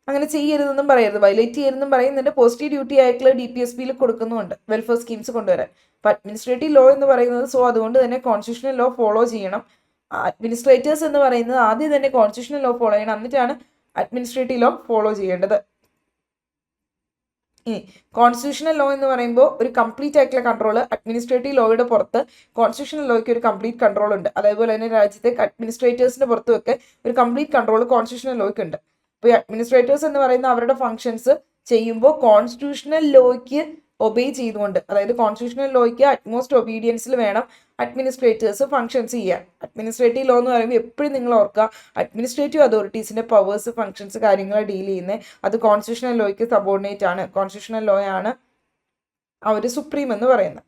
A: അങ്ങനെ ചെയ്യരുതെന്നും പറയരുത്, വയലേറ്റ് ചെയ്യരുതെന്നും പറയുന്നുണ്ട്. പോസിറ്റീവ് ഡ്യൂട്ടി ആയിട്ടുള്ള DPSPയിൽ കൊടുക്കുന്നുണ്ട് വെൽഫെയർ സ്കീംസ് കൊണ്ടുവരാൻ. അപ്പോൾ അഡ്മിനിസ്ട്രേറ്റീവ് ലോ എന്ന് പറയുന്നത്, സോ അതുകൊണ്ട് തന്നെ കോൺസ്റ്റിറ്റ്യൂഷണൽ ലോ ഫോളോ ചെയ്യണം. അഡ്മിനിസ്ട്രേറ്റേഴ്സ് എന്ന് പറയുന്നത് ആദ്യം തന്നെ കോൺസ്റ്റിറ്റ്യൂഷണൽ ലോ ഫോളോ ചെയ്യണം, എന്നിട്ടാണ് അഡ്മിനിസ്ട്രേറ്റീവ് ലോ ഫോളോ ചെയ്യേണ്ടത്. ഇനി കോൺസ്റ്റിറ്റ്യൂഷണൽ ലോ എന്ന് പറയുമ്പോൾ ഒരു കംപ്ലീറ്റ് ആയിട്ടുള്ള കൺട്രോൾ അഡ്മിനിസ്ട്രേറ്റീവ് ലോയുടെ പുറത്ത് കോൺസ്റ്റിറ്റ്യൂഷണൽ ലോയ്ക്ക് ഒരു കംപ്ലീറ്റ് കൺട്രോൾ ഉണ്ട്. അതേപോലെ തന്നെ രാജ്യത്തെ അഡ്മിനിസ്ട്രേറ്റേഴ്സിന്റെ പുറത്തുമൊക്കെ ഒരു കംപ്ലീറ്റ് കൺട്രോൾ കോൺസ്റ്റിറ്റ്യൂഷണൽ ലോയ്ക്ക് ഉണ്ട്. ഇപ്പോൾ ഈ അഡ്മിനിസ്ട്രേറ്റേഴ്സ് എന്ന് പറയുന്ന അവരുടെ ഫംഗ്ഷൻസ് ചെയ്യുമ്പോൾ കോൺസ്റ്റിറ്റ്യൂഷണൽ ലോയ്ക്ക് ഒബേ ചെയ്തുകൊണ്ട്, അതായത് കോൺസ്റ്റിറ്റ്യൂഷണൽ ലോയ്ക്ക് അറ്റ്മോസ്റ്റ് ഒബീഡിയൻസിൽ വേണം അഡ്മിനിസ്ട്രേറ്റേഴ്സ് ഫംഗ്ഷൻസ് ചെയ്യാൻ. അഡ്മിനിസ്ട്രേറ്റീവ് ലോ എന്ന് പറയുമ്പോൾ എപ്പോഴും നിങ്ങൾ ഓർക്കുക, അഡ്മിനിസ്ട്രേറ്റീവ് അതോറിറ്റീസിന്റെ പവേഴ്സ്, ഫംഗ്ഷൻസ്, കാര്യങ്ങൾ ഡീൽ ചെയ്യുന്നത് അത് കോൺസ്റ്റിറ്റ്യൂഷണൽ ലോയ്ക്ക് സബോർഡിനേറ്റ് ആണ്. കോൺസ്റ്റിറ്റ്യൂഷണൽ ലോ ആണ് അവർ സുപ്രീം എന്ന് പറയുന്നത്.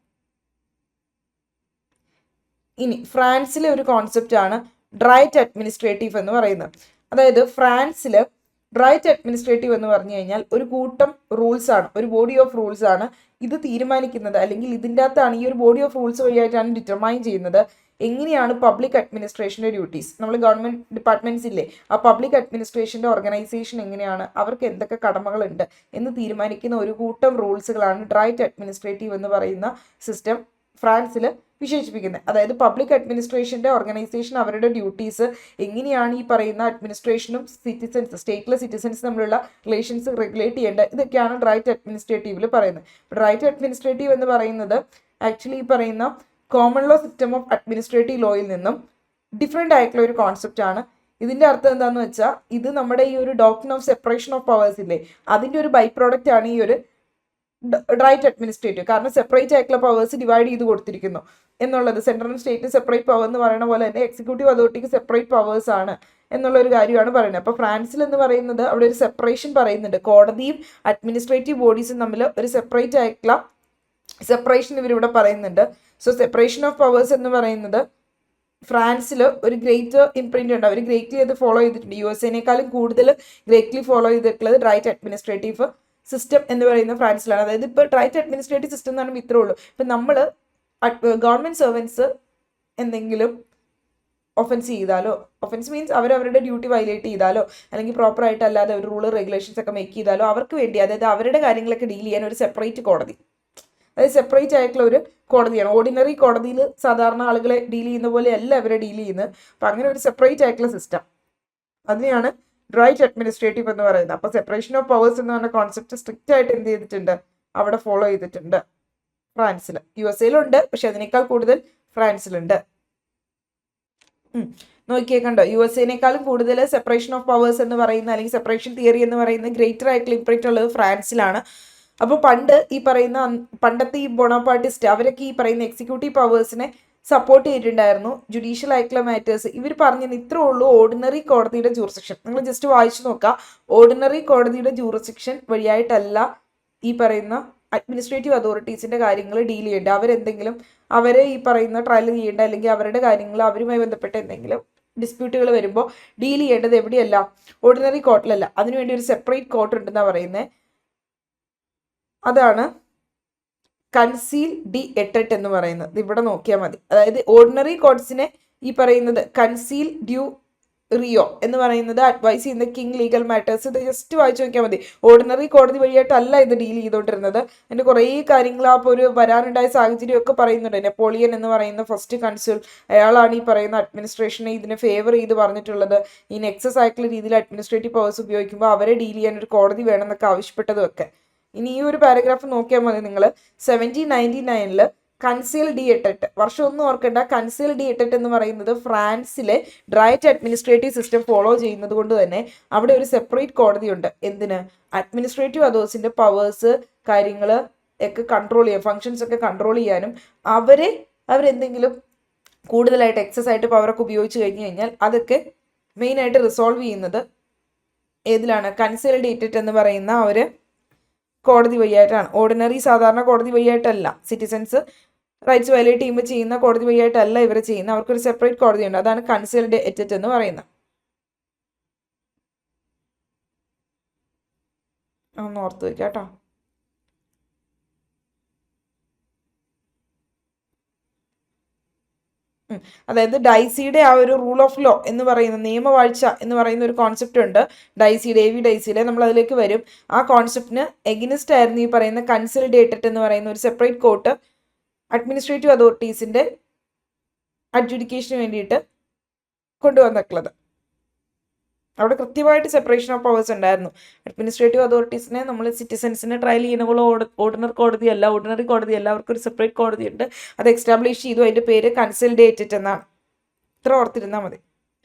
A: ഇനി ഫ്രാൻസിലെ ഒരു കോൺസെപ്റ്റ് ആണ് ഡ്രൈറ്റ് അഡ്മിനിസ്ട്രേറ്റീവ് എന്ന് പറയുന്നത്. അതായത് ഫ്രാൻസിൽ ഡ്രൈറ്റ് അഡ്മിനിസ്ട്രേറ്റീവ് എന്ന് പറഞ്ഞു കഴിഞ്ഞാൽ ഒരു കൂട്ടം റൂൾസ് ആണ്, ഒരു ബോഡി ഓഫ് റൂൾസ് ആണ് ഇത് തീരുമാനിക്കുന്നത്, അല്ലെങ്കിൽ ഇതിൻ്റെ അകത്താണ് ഈ ഒരു ബോഡി ഓഫ് റൂൾസ് വഴിയായിട്ടാണ് ഡിറ്റർമൈൻ ചെയ്യുന്നത് എങ്ങനെയാണ് പബ്ലിക് അഡ്മിനിസ്ട്രേഷൻ്റെ ഡ്യൂട്ടീസ്, നമ്മൾ ഗവൺമെൻറ് ഡിപ്പാർട്ട്മെൻറ്റ്സ് ഇല്ലേ, ആ പബ്ലിക് അഡ്മിനിസ്ട്രേഷൻ്റെ ഓർഗനൈസേഷൻ എങ്ങനെയാണ്, അവർക്ക് എന്തൊക്കെ കടമകളുണ്ട് എന്ന് തീരുമാനിക്കുന്ന ഒരു കൂട്ടം റൂൾസുകളാണ് ഡ്രൈറ്റ് അഡ്മിനിസ്ട്രേറ്റീവ് എന്ന് പറയുന്ന സിസ്റ്റം ഫ്രാൻസിൽ വിശേഷിപ്പിക്കുന്നത്. അതായത് പബ്ലിക് അഡ്മിനിസ്ട്രേഷൻ്റെ ഓർഗനൈസേഷൻ അവരുടെ ഡ്യൂട്ടീസ് എങ്ങനെയാണ് ഈ പറയുന്ന അഡ്മിനിസ്ട്രേഷനും സിറ്റിസൺസ്, സ്റ്റേറ്റിലെ സിറ്റിസൺസ് തമ്മിലുള്ള റിലേഷൻസ് റെഗുലേറ്റ് ചെയ്യേണ്ടത്, ഇതൊക്കെയാണ് റൈറ്റ് അഡ്മിനിസ്ട്രേറ്റീവിൽ പറയുന്നത്. റൈറ്റ് അഡ്മിനിസ്ട്രേറ്റീവ് എന്ന് പറയുന്നത് ആക്ച്വലി ഈ പറയുന്ന common law system of administrative ലോയിൽ നിന്നും ഡിഫറെൻ്റ് ആയിട്ടുള്ള ഒരു കോൺസെപ്റ്റ് ആണ്. ഇതിൻ്റെ അർത്ഥം എന്താണെന്ന് വെച്ചാൽ ഇത് നമ്മുടെ ഈ ഒരു doctrine of separation of powers ഇല്ലേ, അതിൻ്റെ ഒരു ബൈ പ്രോഡക്റ്റ് ആണ് ഈ ഒരു റൈറ്റ് അഡ്മിനിസ്ട്രേറ്റീവ്. കാരണം സെപ്പറേറ്റ് ആയിട്ടുള്ള പവേഴ്സ് ഡിവൈഡ് ചെയ്ത് കൊടുത്തിരിക്കുന്നു എന്നുള്ളത്, സെൻട്രൽ സ്റ്റേറ്റിന് സെപ്പറേറ്റ് പവർ എന്ന് പറയുന്ന പോലെ തന്നെ എക്സിക്യൂട്ടീവ് അതോറിറ്റിക്ക് സെപ്പറേറ്റ് പവേഴ്സ് ആണ് എന്നുള്ള ഒരു കാര്യമാണ് പറയുന്നത്. അപ്പോൾ ഫ്രാൻസിൽ എന്ന് പറയുന്നത് അവിടെ ഒരു സെപ്പറേഷൻ പറയുന്നുണ്ട്, കോടതിയും അഡ്മിനിസ്ട്രേറ്റീവ് ബോഡീസും തമ്മിൽ ഒരു സെപ്പറേറ്റ് ആയിട്ടുള്ള സെപ്പറേഷൻ ഇവരിവിടെ പറയുന്നുണ്ട്. സോ സെപ്പറേഷൻ ഓഫ് പവേഴ്സ് എന്ന് പറയുന്നത് ഫ്രാൻസിൽ ഒരു ഗ്രേറ്റ് ഇംപ്രിന്റ് ഉണ്ട്, അവർ ഗ്രേറ്റ്ലി അത് ഫോളോ ചെയ്തിട്ടുണ്ട്. USA കൂടുതൽ ഗ്രേറ്റ്ലി ഫോളോ ചെയ്തിട്ടുള്ളത് റൈറ്റ് അഡ്മിനിസ്ട്രേറ്റീവ് സിസ്റ്റം എന്ന് പറയുന്ന ഫ്രാൻസിലാണ്. അതായത് ഇപ്പോൾ റൈറ്റ് അഡ്മിനിസ്ട്രേറ്റീവ് സിസ്റ്റം എന്ന് പറയുമ്പോൾ ഇത്രേ ഉള്ളൂ. ഇപ്പം നമ്മൾ ഗവൺമെൻറ് സെർവൻസ് എന്തെങ്കിലും ഒഫൻസ് ചെയ്താലോ, ഒഫൻസ് മീൻസ് അവരവരുടെ ഡ്യൂട്ടി വയലേറ്റ് ചെയ്താലോ അല്ലെങ്കിൽ പ്രോപ്പറായിട്ട് അല്ലാതെ ഒരു റൂള് റെഗുലേഷൻസ് ഒക്കെ മേക്ക് ചെയ്താലോ അവർക്ക് വേണ്ടി, അതായത് അവരുടെ കാര്യങ്ങളൊക്കെ ഡീൽ ചെയ്യാൻ ഒരു സെപ്പറേറ്റ് കോടതി, അതായത് സെപ്പറേറ്റ് ആയിട്ടുള്ള ഒരു കോടതിയാണ്. ഓർഡിനറി കോടതിയിൽ സാധാരണ ആളുകളെ ഡീൽ ചെയ്യുന്ന പോലെ അല്ല അവരെ ഡീൽ ചെയ്യുന്നത്. അപ്പം അങ്ങനെ ഒരു സെപ്പറേറ്റ് ആയിട്ടുള്ള സിസ്റ്റം, അതിനെയാണ് റൈറ്റ് അഡ്മിനിസ്ട്രേറ്റീവ് എന്ന് പറയുന്നത്. അപ്പോൾ സെപ്പറേഷൻ ഓഫ് പവേഴ്സ് എന്ന് പറഞ്ഞ കോൺസെപ്റ്റ് സ്ട്രിക്റ്റ് ആയിട്ട് എന്ത് ചെയ്തിട്ടുണ്ട്, അവിടെ ഫോളോ ചെയ്തിട്ടുണ്ട് ഫ്രാൻസിൽ. USA പക്ഷെ അതിനേക്കാൾ കൂടുതൽ ഫ്രാൻസിലുണ്ട്. നോക്കിയേ കണ്ടോ, USA കൂടുതൽ സെപ്പറേഷൻ ഓഫ് പവേഴ്സ് എന്ന് പറയുന്ന അല്ലെങ്കിൽ സെപ്പറേഷൻ തിയറി എന്ന് പറയുന്ന ഗ്രേറ്റർ ആയിട്ടുള്ള ഇംപ്രിന്റ് ഉള്ളത് ഫ്രാൻസിലാണ്. അപ്പോൾ പണ്ട് ഈ പറയുന്ന പണ്ടത്തെ ഈ ബൊണാപ്പാർട്ടിസ്റ്റ് അവരൊക്കെ ഈ പറയുന്ന എക്സിക്യൂട്ടീവ് പവേഴ്സിനെ സപ്പോർട്ട് ചെയ്തിട്ടുണ്ടായിരുന്നു. ജുഡീഷ്യൽ ആയിട്ടുള്ള മാറ്റേഴ്സ് ഇവർ പറഞ്ഞത് ഇത്രേ ഉള്ളൂ, ഓർഡിനറി കോടതിയുടെ ജൂറിസ്ഡിക്ഷൻ. നിങ്ങൾ ജസ്റ്റ് വായിച്ചു നോക്കുക, ഓർഡിനറി കോടതിയുടെ ജൂറിസ്ഡിക്ഷൻ വഴിയായിട്ടല്ല ഈ പറയുന്ന അഡ്മിനിസ്ട്രേറ്റീവ് അതോറിറ്റീസിൻ്റെ കാര്യങ്ങൾ ഡീൽ ചെയ്യേണ്ട. അവരെന്തെങ്കിലും അവരെ ഈ പറയുന്ന ട്രയൽ ചെയ്യേണ്ട അല്ലെങ്കിൽ അവരുടെ കാര്യങ്ങൾ അവരുമായി ബന്ധപ്പെട്ട എന്തെങ്കിലും ഡിസ്പ്യൂട്ടുകൾ വരുമ്പോൾ ഡീൽ ചെയ്യേണ്ടത് എവിടെയല്ല, ഓർഡിനറി കോർട്ടിലല്ല. അതിനുവേണ്ടി ഒരു സെപ്പറേറ്റ് കോർട്ട് ഉണ്ടെന്നാണ് പറയുന്നത്. അതാണ് കൺസീൽ ഡി എട്ടറ്റ് എന്ന് പറയുന്നത്. ഇവിടെ നോക്കിയാൽ മതി. അതായത് ഓർഡിനറി കോർട്സിനെ ഈ പറയുന്നത് കൺസീൽ ഡ്യൂ റിയോ എന്ന് പറയുന്നത് അഡ്വൈസ് ചെയ്യുന്ന കിങ് ലീഗൽ മാറ്റേഴ്സ്. ഇത് ജസ്റ്റ് വായിച്ചു നോക്കിയാൽ മതി. ഓർഡിനറി കോടതി വഴിയായിട്ടല്ല ഇത് ഡീൽ ചെയ്തുകൊണ്ടിരുന്നത്. അതിൻ്റെ കുറേ കാര്യങ്ങൾ ആ ഒരു വരാനുണ്ടായ സാഹചര്യമൊക്കെ പറയുന്നുണ്ട്. നെപ്പോളിയൻ എന്ന് പറയുന്ന ഫസ്റ്റ് കൺസുൽ, അയാളാണ് ഈ പറയുന്ന അഡ്മിനിസ്ട്രേഷനെ ഇതിനെ ഫേവർ ചെയ്ത് പറഞ്ഞിട്ടുള്ളത്. ഈ നെക്സസ് ആയിട്ടുള്ള രീതിയിൽ അഡ്മിനിസ്ട്രേറ്റീവ് പവേഴ്സ് ഉപയോഗിക്കുമ്പോൾ അവരെ ഡീൽ ചെയ്യാൻ ഒരു കോടതി വേണമെന്നൊക്കെ ആവശ്യപ്പെട്ടതും ഒക്കെ. ഇനി ഈ ഒരു പാരഗ്രാഫ് നോക്കിയാൽ മതി നിങ്ങൾ. 1799 കൺസീൽ ഡി എട്ടറ്റ്, വർഷം ഒന്നും ഓർക്കേണ്ട. കൺസീൽ ഡി എട്ടറ്റ് എന്ന് പറയുന്നത് ഫ്രാൻസിലെ റൈറ്റ് അഡ്മിനിസ്ട്രേറ്റീവ് സിസ്റ്റം ഫോളോ ചെയ്യുന്നത് കൊണ്ട് തന്നെ അവിടെ ഒരു സെപ്പറേറ്റ് കോടതിയുണ്ട്. എന്തിന്? അഡ്മിനിസ്ട്രേറ്റീവ് അതോറിറ്റിൻ്റെ പവേഴ്സ് കാര്യങ്ങൾ ഒക്കെ കൺട്രോൾ ചെയ്യാൻ, ഫങ്ഷൻസ് ഒക്കെ കൺട്രോൾ ചെയ്യാനും അവരെന്തെങ്കിലും കൂടുതലായിട്ട് എക്സസ് ആയിട്ട് പവറൊക്കെ ഉപയോഗിച്ച് കഴിഞ്ഞ് കഴിഞ്ഞാൽ അതൊക്കെ മെയിനായിട്ട് റിസോൾവ് ചെയ്യുന്നത് ഏതിലാണ്? കൺസീൽ ഡി എട്ടറ്റ് എന്ന് പറയുന്ന ഒരു കോടതി വഴിയായിട്ടാണ്. ഓർഡിനറി സാധാരണ കോടതി വഴിയായിട്ടല്ല. സിറ്റിസൺസ് റൈറ്റ്സ് വയലേറ്റ് ചെയ്യുമ്പോൾ ചെയ്യുന്ന കോടതി വഴിയായിട്ടല്ല ഇവർ ചെയ്യുന്നത്. അവർക്കൊരു സെപ്പറേറ്റ് കോടതിയുണ്ട്. അതാണ് കൺസീൽ ഡി എറ്ററ്റ് എന്ന് പറയുന്നത്. ഒന്ന് ഓർത്ത് വയ്ക്കാം കേട്ടോ. അതായത് ഡൈസിയുടെ ആ ഒരു റൂൾ ഓഫ് ലോ എന്ന് പറയുന്ന നിയമവാഴ്ച എന്ന് പറയുന്ന ഒരു കോൺസെപ്റ്റ് ഉണ്ട്. ഡൈസിയിലെ നമ്മൾ അതിലേക്ക് വരും. ആ കോൺസെപ്റ്റിന് എഗനിസ്റ്റ് ആയിരുന്നു ഈ പറയുന്ന കൺസോളിഡേറ്റഡ് എന്ന് പറയുന്ന ഒരു സെപ്പറേറ്റ് കോർട്ട് അഡ്മിനിസ്ട്രേറ്റീവ് അതോറിറ്റീസിൻ്റെ അഡ്ജുഡിക്കേഷന് വേണ്ടിയിട്ട് കൊണ്ടുവന്നിട്ടുള്ളത്. അവിടെ കൃത്യമായിട്ട് സെപ്പറേഷൻ ഓഫ് പവേഴ്സ് ഉണ്ടായിരുന്നു. അഡ്മിനിസ്ട്രേറ്റീവ് അതോറിറ്റീസിനെ നമ്മൾ സിറ്റിസൻസിനെ ട്രയൽ ചെയ്യുന്ന പോലെ ഓർഡിനറി കോടതിയല്ല, അവർക്കൊരു സെപ്പറേറ്റ് കോടതിയുണ്ട്. അത് എക്സ്റ്റാബ്ലിഷ് ചെയ്തു. അതിൻ്റെ പേര് കൺസോളിഡേറ്റഡ് എന്നാണ്. ഇത്ര ഓർത്തിരുന്നാൽ മതി.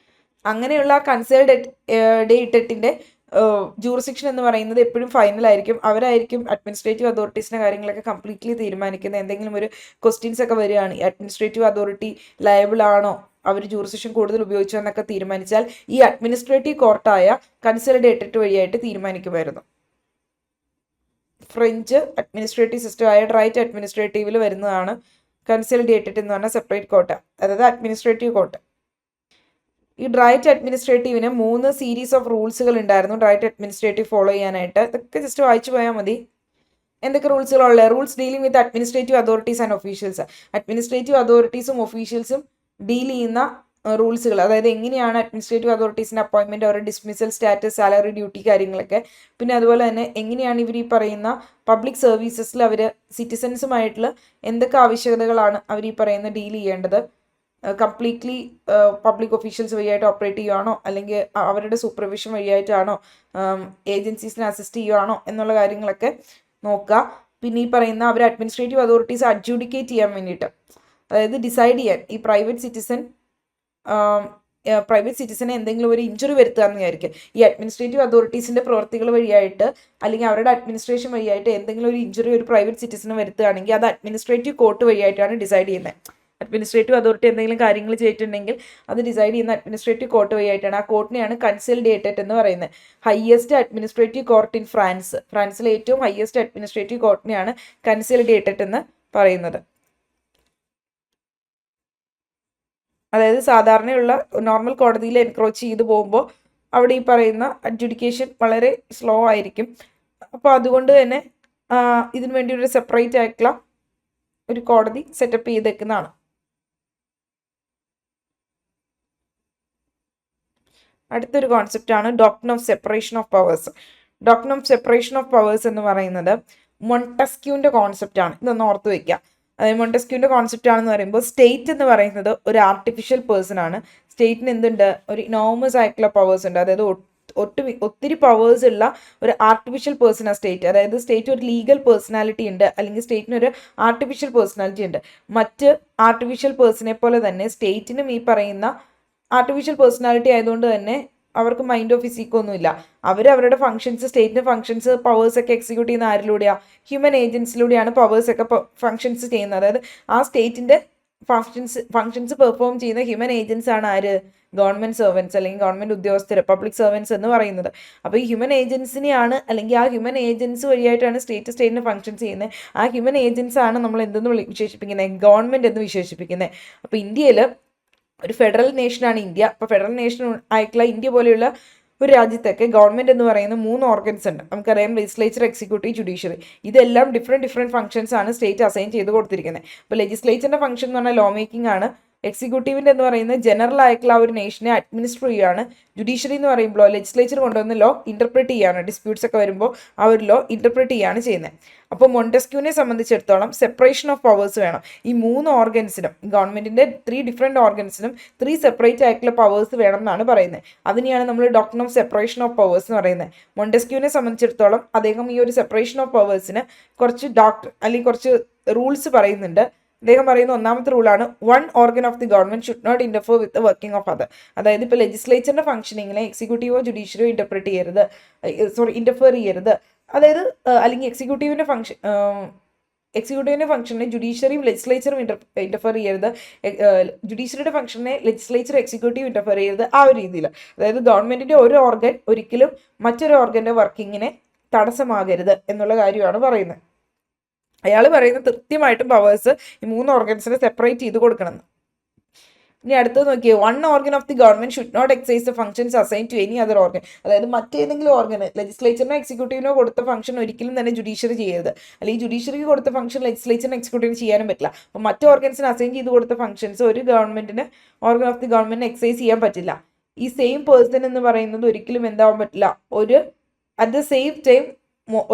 A: അങ്ങനെയുള്ള കൺസോളിഡേറ്റഡിൻ്റെ ജൂറിസ്ഡിക്ഷൻ എന്ന് പറയുന്നത് എപ്പോഴും ഫൈനലായിരിക്കും. അവരായിരിക്കും അഡ്മിനിസ്ട്രേറ്റീവ് അതോറിറ്റീസിൻ്റെ കാര്യങ്ങളൊക്കെ കംപ്ലീറ്റ്ലി തീരുമാനിക്കുന്നത്. എന്തെങ്കിലും ഒരു ക്വസ്റ്റ്യൻസ് ഒക്കെ വരികയാണ്, അഡ്മിനിസ്ട്രേറ്റീവ് അതോറിറ്റി ലയബിൾ ആണോ, അവർ ജൂറിസ്ഡിക്ഷൻ കൂടുതൽ ഉപയോഗിച്ചോ എന്നൊക്കെ തീരുമാനിച്ചാൽ ഈ അഡ്മിനിസ്ട്രേറ്റീവ് കോർട്ടായ കൺസോളിഡേറ്റഡ് വഴിയായിട്ട് തീരുമാനിക്കുമായിരുന്നു. ഫ്രഞ്ച് അഡ്മിനിസ്ട്രേറ്റീവ് സിസ്റ്റമായ റൈറ്റ് അഡ്മിനിസ്ട്രേറ്റീവിൽ വരുന്നതാണ് കൺസോളിഡേറ്റഡ് എന്ന് പറഞ്ഞ സെപ്പറേറ്റ് കോർട്ട്, അതായത് അഡ്മിനിസ്ട്രേറ്റീവ് കോർട്ട്. ഈ റൈറ്റ് അഡ്മിനിസ്ട്രേറ്റീവിന് 3 സീരീസ് ഓഫ് റൂൾസുകൾ ഉണ്ടായിരുന്നു റൈറ്റ് അഡ്മിനിസ്ട്രേറ്റീവ് ഫോളോ ചെയ്യാനായിട്ട്. ഇതൊക്കെ ജസ്റ്റ് വായിച്ചു പോയാൽ മതി. എന്തൊക്കെ റൂൾസുകളുള്ളത്? Rules dealing with administrative authorities and officials. Administrative അതോറിറ്റീസും ഒഫീഷ്യൽസും ഡീൽ ചെയ്യുന്ന റൂൾസുകൾ, അതായത് എങ്ങനെയാണ് അഡ്മിനിസ്ട്രേറ്റീവ് അതോറിറ്റീസിൻ്റെ അപ്പോയിൻമെൻറ്റ്, അവരുടെ ഡിസ്മിസൽ, സ്റ്റാറ്റസ്, സാലറി, ഡ്യൂട്ടി കാര്യങ്ങളൊക്കെ. പിന്നെ അതുപോലെ തന്നെ എങ്ങനെയാണ് ഇവർ ഈ പറയുന്ന പബ്ലിക് സർവീസസിൽ അവർ സിറ്റിസൻസുമായിട്ടുള്ള എന്തൊക്കെ ആവശ്യകതകളാണ് അവർ ഈ പറയുന്ന ഡീൽ ചെയ്യേണ്ടത്, കംപ്ലീറ്റ്ലി പബ്ലിക് ഒഫീഷ്യൽസ് വഴിയായിട്ട് ഓപ്പറേറ്റ് ചെയ്യുവാണോ അല്ലെങ്കിൽ അവരുടെ സൂപ്പർവിഷൻ വഴിയായിട്ടാണോ, ഏജൻസീസിനെ അസിസ്റ്റ് ചെയ്യുവാണോ എന്നുള്ള കാര്യങ്ങളൊക്കെ നോക്കുക. പിന്നെ ഈ പറയുന്ന അവർ അഡ്മിനിസ്ട്രേറ്റീവ് അതോറിറ്റീസ് അഡ്ജുഡിക്കേറ്റ് ചെയ്യാൻ വേണ്ടിയിട്ട്, അതായത് ഡിസൈഡ് ചെയ്യാൻ ഈ പ്രൈവറ്റ് സിറ്റിസനെ എന്തെങ്കിലും ഒരു ഇഞ്ചുറി വരുത്തുകയെന്ന് വിചാരിക്കും, ഈ അഡ്മിനിസ്ട്രേറ്റീവ് അതോറിറ്റീസിൻ്റെ പ്രവർത്തികൾ വഴിയായിട്ട് അല്ലെങ്കിൽ അവരുടെ അഡ്മിനിസ്ട്രേഷൻ വഴിയായിട്ട് എന്തെങ്കിലും ഒരു ഇഞ്ചുറി ഒരു പ്രൈവറ്റ് സിറ്റിസന് വരുത്തുകയാണെങ്കിൽ അത് അഡ്മിനിസ്ട്രേറ്റീവ് കോർട്ട് വഴിയായിട്ടാണ് ഡിസൈഡ് ചെയ്യുന്നത്. അഡ്മിനിസ്ട്രേറ്റീവ് അതോറിറ്റി എന്തെങ്കിലും കാര്യങ്ങൾ ചെയ്തിട്ടുണ്ടെങ്കിൽ അത് ഡിസൈഡ് ചെയ്യുന്ന അഡ്മിനിസ്ട്രേറ്റീവ് കോർട്ട് വഴിയായിട്ടാണ്. ആ കോർട്ടിനെയാണ് കൺസൾട്ടേറ്റഡ് എന്ന് പറയുന്നത്. ഹയസ്റ്റ് അഡ്മിനിസ്ട്രേറ്റീവ് കോർട്ട് ഇൻ ഫ്രാൻസിലെ ഏറ്റവും ഹയസ്റ്റ് അഡ്മിനിസ്ട്രേറ്റീവ് കോർട്ടിനെയാണ് കൺസൾട്ടേറ്റഡ് എന്ന് പറയുന്നത്. അതായത് സാധാരണയുള്ള നോർമൽ കോടതിയിൽ എൻക്രോച്ച് ചെയ്ത് പോകുമ്പോൾ അവിടെ ഈ പറയുന്ന അഡ്ജുഡിക്കേഷൻ വളരെ സ്ലോ ആയിരിക്കും. അപ്പോൾ അതുകൊണ്ട് തന്നെ ഇതിനു വേണ്ടി ഒരു സെപ്പറേറ്റ് ആയിട്ടുള്ള ഒരു കോടതി സെറ്റപ്പ് ചെയ്തേക്കുന്നതാണ്. അടുത്തൊരു കോൺസെപ്റ്റാണ് doctrine of separation of powers. Doctrine of separation of powers എന്ന് പറയുന്നത് മൊണ്ടസ്ക്യൂവിൻ്റെ കോൺസെപ്റ്റാണ്. ഇതൊന്ന് ഓർത്ത് വയ്ക്കുക. അതായത് മൊണ്ടസ്ക്യൂവിൻ്റെ കോൺസെപ്റ്റ് ആണെന്ന് പറയുമ്പോൾ സ്റ്റേറ്റ് എന്ന് പറയുന്നത് ഒരു ആർട്ടിഫിഷ്യൽ പേഴ്സൺ ആണ്. സ്റ്റേറ്റിന് എന്തുണ്ട്, ഒരു ഇനോമസ് ആയിട്ടുള്ള പവേഴ്സ് ഉണ്ട്. അതായത് ഒത്തിരി പവേഴ്സ് ഉള്ള ഒരു ആർട്ടിഫിഷ്യൽ പേഴ്സണാണ് സ്റ്റേറ്റ്. അതായത് സ്റ്റേറ്റ് ഒരു ലീഗൽ പേഴ്സണാലിറ്റി ഉണ്ട്, അല്ലെങ്കിൽ സ്റ്റേറ്റിന് ഒരു ആർട്ടിഫിഷ്യൽ പേഴ്സണാലിറ്റി ഉണ്ട്. മറ്റ് ആർട്ടിഫിഷ്യൽ പേഴ്സണെ പോലെ തന്നെ സ്റ്റേറ്റിനും ഈ പറയുന്ന ആർട്ടിഫിഷ്യൽ പേഴ്സണാലിറ്റി ആയതുകൊണ്ട് തന്നെ അവർക്ക് മൈൻഡോ ഫിസിക്കോ ഒന്നുമില്ല. അവരുടെ ഫംഗ്ഷൻസ്, സ്റ്റേറ്റിൻ്റെ ഫംഗ്ഷൻസ്, പവേഴ്സൊക്കെ എക്സിക്യൂട്ട് ചെയ്യുന്ന ആരിലൂടെയാണ്, ഹ്യൂമൻ ഏജൻസിലൂടെയാണ് പവേഴ്സൊക്കെ ഫംഗ്ഷൻസ് ചെയ്യുന്നത്. അതായത് ആ സ്റ്റേറ്റിൻ്റെ ഫംഗ്ഷൻസ് പെർഫോം ചെയ്യുന്ന ഹ്യൂമൻ ഏജൻസ് ആണ് ആര്, ഗവൺമെൻറ് സെർവൻസ് അല്ലെങ്കിൽ ഗവൺമെൻറ് ഉദ്യോഗസ്ഥർ, പബ്ലിക് സെർവൻസ് എന്ന് പറയുന്നത്. അപ്പോൾ ഈ ഹ്യൂമൻ ഏജൻസിനെയാണ്, അല്ലെങ്കിൽ ആ ഹ്യൂമൻ ഏജൻസ് വഴിയായിട്ടാണ് സ്റ്റേറ്റിന് ഫംഗ്ഷൻസ് ചെയ്യുന്നത്. ആ ഹ്യൂമൻ ഏജൻസ് ആണ് നമ്മൾ എന്തെന്ന് വിശേഷിപ്പിക്കുന്നത്, ഗവൺമെൻറ് എന്ന് വിശേഷിപ്പിക്കുന്നത്. അപ്പോൾ ഇന്ത്യയിൽ ഒരു ഫെഡറൽ നേഷനാണ് ഇന്ത്യ. അപ്പോൾ ഫെഡറൽ നേഷൻ ആയിട്ടുള്ള ഇന്ത്യ പോലെയുള്ള ഒരു രാജ്യത്തൊക്കെ ഗവൺമെൻറ് എന്ന് പറയുന്ന 3 ഓർഗൻസ് ഉണ്ട്. നമുക്കറിയാം, ലെജിസ്ലേച്ചർ, എക്സിക്യൂട്ടീവ്, ജുഡീഷ്യറി. ഇതെല്ലാം ഡിഫറെൻറ്റ് ഫംഗ്ഷൻസ് ആണ് സ്റ്റേറ്റ് അസൈൻ ചെയ്ത് കൊടുത്തിരിക്കുന്നത്. അപ്പോൾ ലെജിസ്ലേച്ചറിൻ്റെ ഫംഗ്ഷൻ എന്ന് പറഞ്ഞാൽ ലോ മേക്കിംഗ് ആണ്. എക്സിക്യൂട്ടീവിൻ്റെ എന്ന് പറയുന്നത് ജനറൽ ആയിട്ടുള്ള ആ ഒരു നേഷനെ അഡ്മിനിസ്റ്റർ ചെയ്യുകയാണ്. ജുഡീഷ്യറി എന്ന് പറയുമ്പോൾ ലെജിസ്ലേച്ചർ കൊണ്ടുവന്ന് ലോ ഇൻ്റർപ്രറ്റ് ചെയ്യുകയാണ്. ഡിസ്പ്യൂട്ട്സ് ഒക്കെ വരുമ്പോൾ ആ ഒരു ലോ ഇൻ്റർപ്രറ്റ് ചെയ്യുകയാണ് ചെയ്യുന്നത്. അപ്പോൾ മൊണ്ടസ്ക്യൂവിനെ സംബന്ധിച്ചിടത്തോളം സെപ്പറേഷൻ ഓഫ് പവേഴ്സ് വേണം. ഈ 3 ഓർഗൻസിനും, ഗവൺമെൻറ്റിൻ്റെ 3 ഡിഫറെൻറ്റ് ഓർഗൻസിനും 3 സെപ്പറേറ്റ് ആയിട്ടുള്ള പവേഴ്സ് വേണം എന്നാണ് പറയുന്നത്. അതിനെയാണ് നമ്മൾ doctrine of separation of powers എന്ന് പറയുന്നത്. മൊണ്ടസ്ക്യൂവിനെ സംബന്ധിച്ചിടത്തോളം അദ്ദേഹം ഈ ഒരു സെപ്പറേഷൻ ഓഫ് പവേഴ്സിന് കുറച്ച് റൂൾസ് പറയുന്നുണ്ട്. അദ്ദേഹം പറയുന്ന ഒന്നാമത്തെ റൂളാണ്, 1 organ of the government should not interfere with the working of other. അതായത് ഇപ്പോൾ ലെജിസ്ലേച്ചറിൻ്റെ ഫംഗ്ഷനിങ്ങിനെ എക്സിക്യൂട്ടീവോ ജുഡീഷ്യറിയോ ഇൻ്റർഫിയർ ചെയ്യരുത്. അതായത് അല്ലെങ്കിൽ എക്സിക്യൂട്ടീവിൻ്റെ ഫംഗ്ഷനെ ജുഡീഷ്യറിയും ലെജിസ്ലേച്ചറും ഇൻ്റർഫിയർ ചെയ്യരുത്, ജുഡീഷ്യറിയുടെ ഫംഗ്ഷനെ ലെജിസ്ലേച്ചർ എക്സിക്യൂട്ടീവ് ഇൻ്റർഫിയർ ചെയ്യരുത്, ആ ഒരു രീതിയിൽ. അതായത് ഗവൺമെൻറ്റിൻ്റെ ഒരു ഓർഗൻ ഒരിക്കലും മറ്റൊരു ഓർഗൻ്റെ വർക്കിങ്ങിനെ തടസ്സമാകരുത് എന്നുള്ള കാര്യമാണ് പറയുന്നത്. അയാൾ പറയുന്നത് കൃത്യമായിട്ടും പവേഴ്സ് ഈ 3 ഓർഗൻസിനെ സെപ്പറേറ്റ് ചെയ്ത് കൊടുക്കണം. ഇനി അടുത്തത് നോക്കിയേ, 1 organ of the government should not excise the functions assign to any other organ. അതായത് മറ്റേതെങ്കിലും ഓർഗന്, ലെജിസ്ലേച്ചറിനോ എക്സിക്യൂട്ടീവിനോ കൊടുത്ത ഫംഗ്ഷൻ ഒരിക്കലും തന്നെ ജുഡീഷ്യറി ചെയ്യരുത്, അല്ലെങ്കിൽ ജുഡീഷ്യറിക്ക് കൊടുത്ത ഫംഗ്ഷൻ ലെജിസ്ലേച്ചറിന് എക്സിക്യൂട്ടീവിന് ചെയ്യാനും പറ്റില്ല. അപ്പോൾ മറ്റ് ഓർഗൻസിന് അസൈൻ ചെയ്ത് കൊടുത്ത ഫംഗ്ഷൻസ് ഒരു ഓർഗൻ ഓഫ് ദി ഗവൺമെൻറ്റിന് എക്സൈസ് ചെയ്യാൻ പറ്റില്ല. ഈ സെയിം പേഴ്സൺ എന്ന് പറയുന്നത് ഒരിക്കലും എന്താവാൻ പറ്റില്ല, അറ്റ് ദ സെയിം ടൈം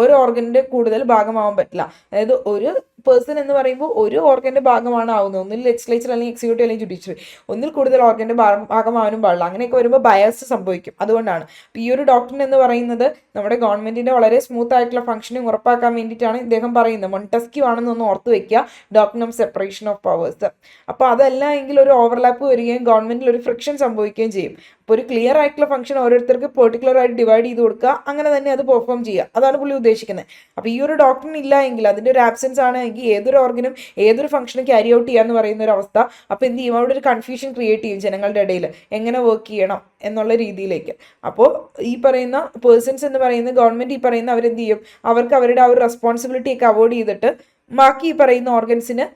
A: ഒരു ഓർഗൻ്റെ കൂടുതൽ ഭാഗമാവാൻ പറ്റില്ല. അതായത് ഒരു പേഴ്സൺ എന്ന് പറയുമ്പോൾ ഒരു ഓർഗൻ്റെ ഭാഗമാണ് ആവുന്നത്, ഒന്നിൽ ലെജിസ്ലേച്ചർ അല്ലെങ്കിൽ എക്സിക്യൂട്ടീവ് അല്ലെങ്കിൽ ജുഡീഷ്യറി, ഒന്നിൽ കൂടുതൽ ഓർഗൻ്റെ ഭാഗമാവാനും പാടില്ല. അങ്ങനെയൊക്കെ വരുമ്പോൾ ബയസ് സംഭവിക്കും. അതുകൊണ്ടാണ് ഈ ഒരു ഡോക്ട്രിൻ എന്ന് പറയുന്നത് നമ്മുടെ ഗവൺമെൻറ്റിൻ്റെ വളരെ സ്മൂത്ത് ആയിട്ടുള്ള ഫംഗ്ഷനിങ് ഉറപ്പാക്കാൻ വേണ്ടിയിട്ടാണ് ഇദ്ദേഹം പറയുന്നത്. മൊണ്ടസ്ക്യൂ ആണെന്നൊന്ന് ഓർത്ത് വയ്ക്കുക, doctrine of separation of powers. അപ്പോൾ അതല്ല എങ്കിൽ ഒരു ഓവർലാപ്പ് വരികയും ഗവൺമെൻറ്റിൽ ഒരു ഫ്രിക്ഷൻ സംഭവിക്കുകയും ചെയ്യും. അപ്പോൾ ഒരു ക്ലിയർ ആയിട്ടുള്ള ഫംഗ്ഷൻ ഓരോരുത്തർക്ക് പെർട്ടിക്കുലർ ആയിട്ട് ഡിവൈഡ് ചെയ്ത് കൊടുക്കുക, അങ്ങനെ തന്നെ അത് പെർഫോം ചെയ്യുക, അതാണ് പുള്ളി ഉദ്ദേശിക്കുന്നത്. അപ്പോൾ ഈ ഒരു ഡോക്ട്രിൻ ഇല്ല എങ്കിൽ, അതിൻ്റെ ഒരു ആബ്സെൻസ് ആണ് എങ്കിൽ ഏതൊരു ഓർഗനും ഏതൊരു ഫംഗ്ഷനും ക്യാരി ഔട്ട് ചെയ്യാന്ന് പറയുന്ന ഒരു അവസ്ഥ, അപ്പോൾ എന്ത് ചെയ്യും, അവിടെ ഒരു കൺഫ്യൂഷൻ ക്രിയേറ്റ് ചെയ്യും ജനങ്ങളുടെ ഇടയിൽ, എങ്ങനെ വർക്ക് ചെയ്യണം എന്നുള്ള രീതിയിലേക്ക്. അപ്പോൾ ഈ പറയുന്ന പേഴ്സൺസ് എന്ന് പറയുന്ന ഗവൺമെൻറ് ഈ പറയുന്ന അവരെന്ത് ചെയ്യും, അവർക്ക് അവരുടെ ആ ഒരു റെസ്പോൺസിബിലിറ്റി ഒക്കെ അവോയ്ഡ് ചെയ്തിട്ട് ബാക്കി ഈ പറയുന്ന ഓർഗൻസിന്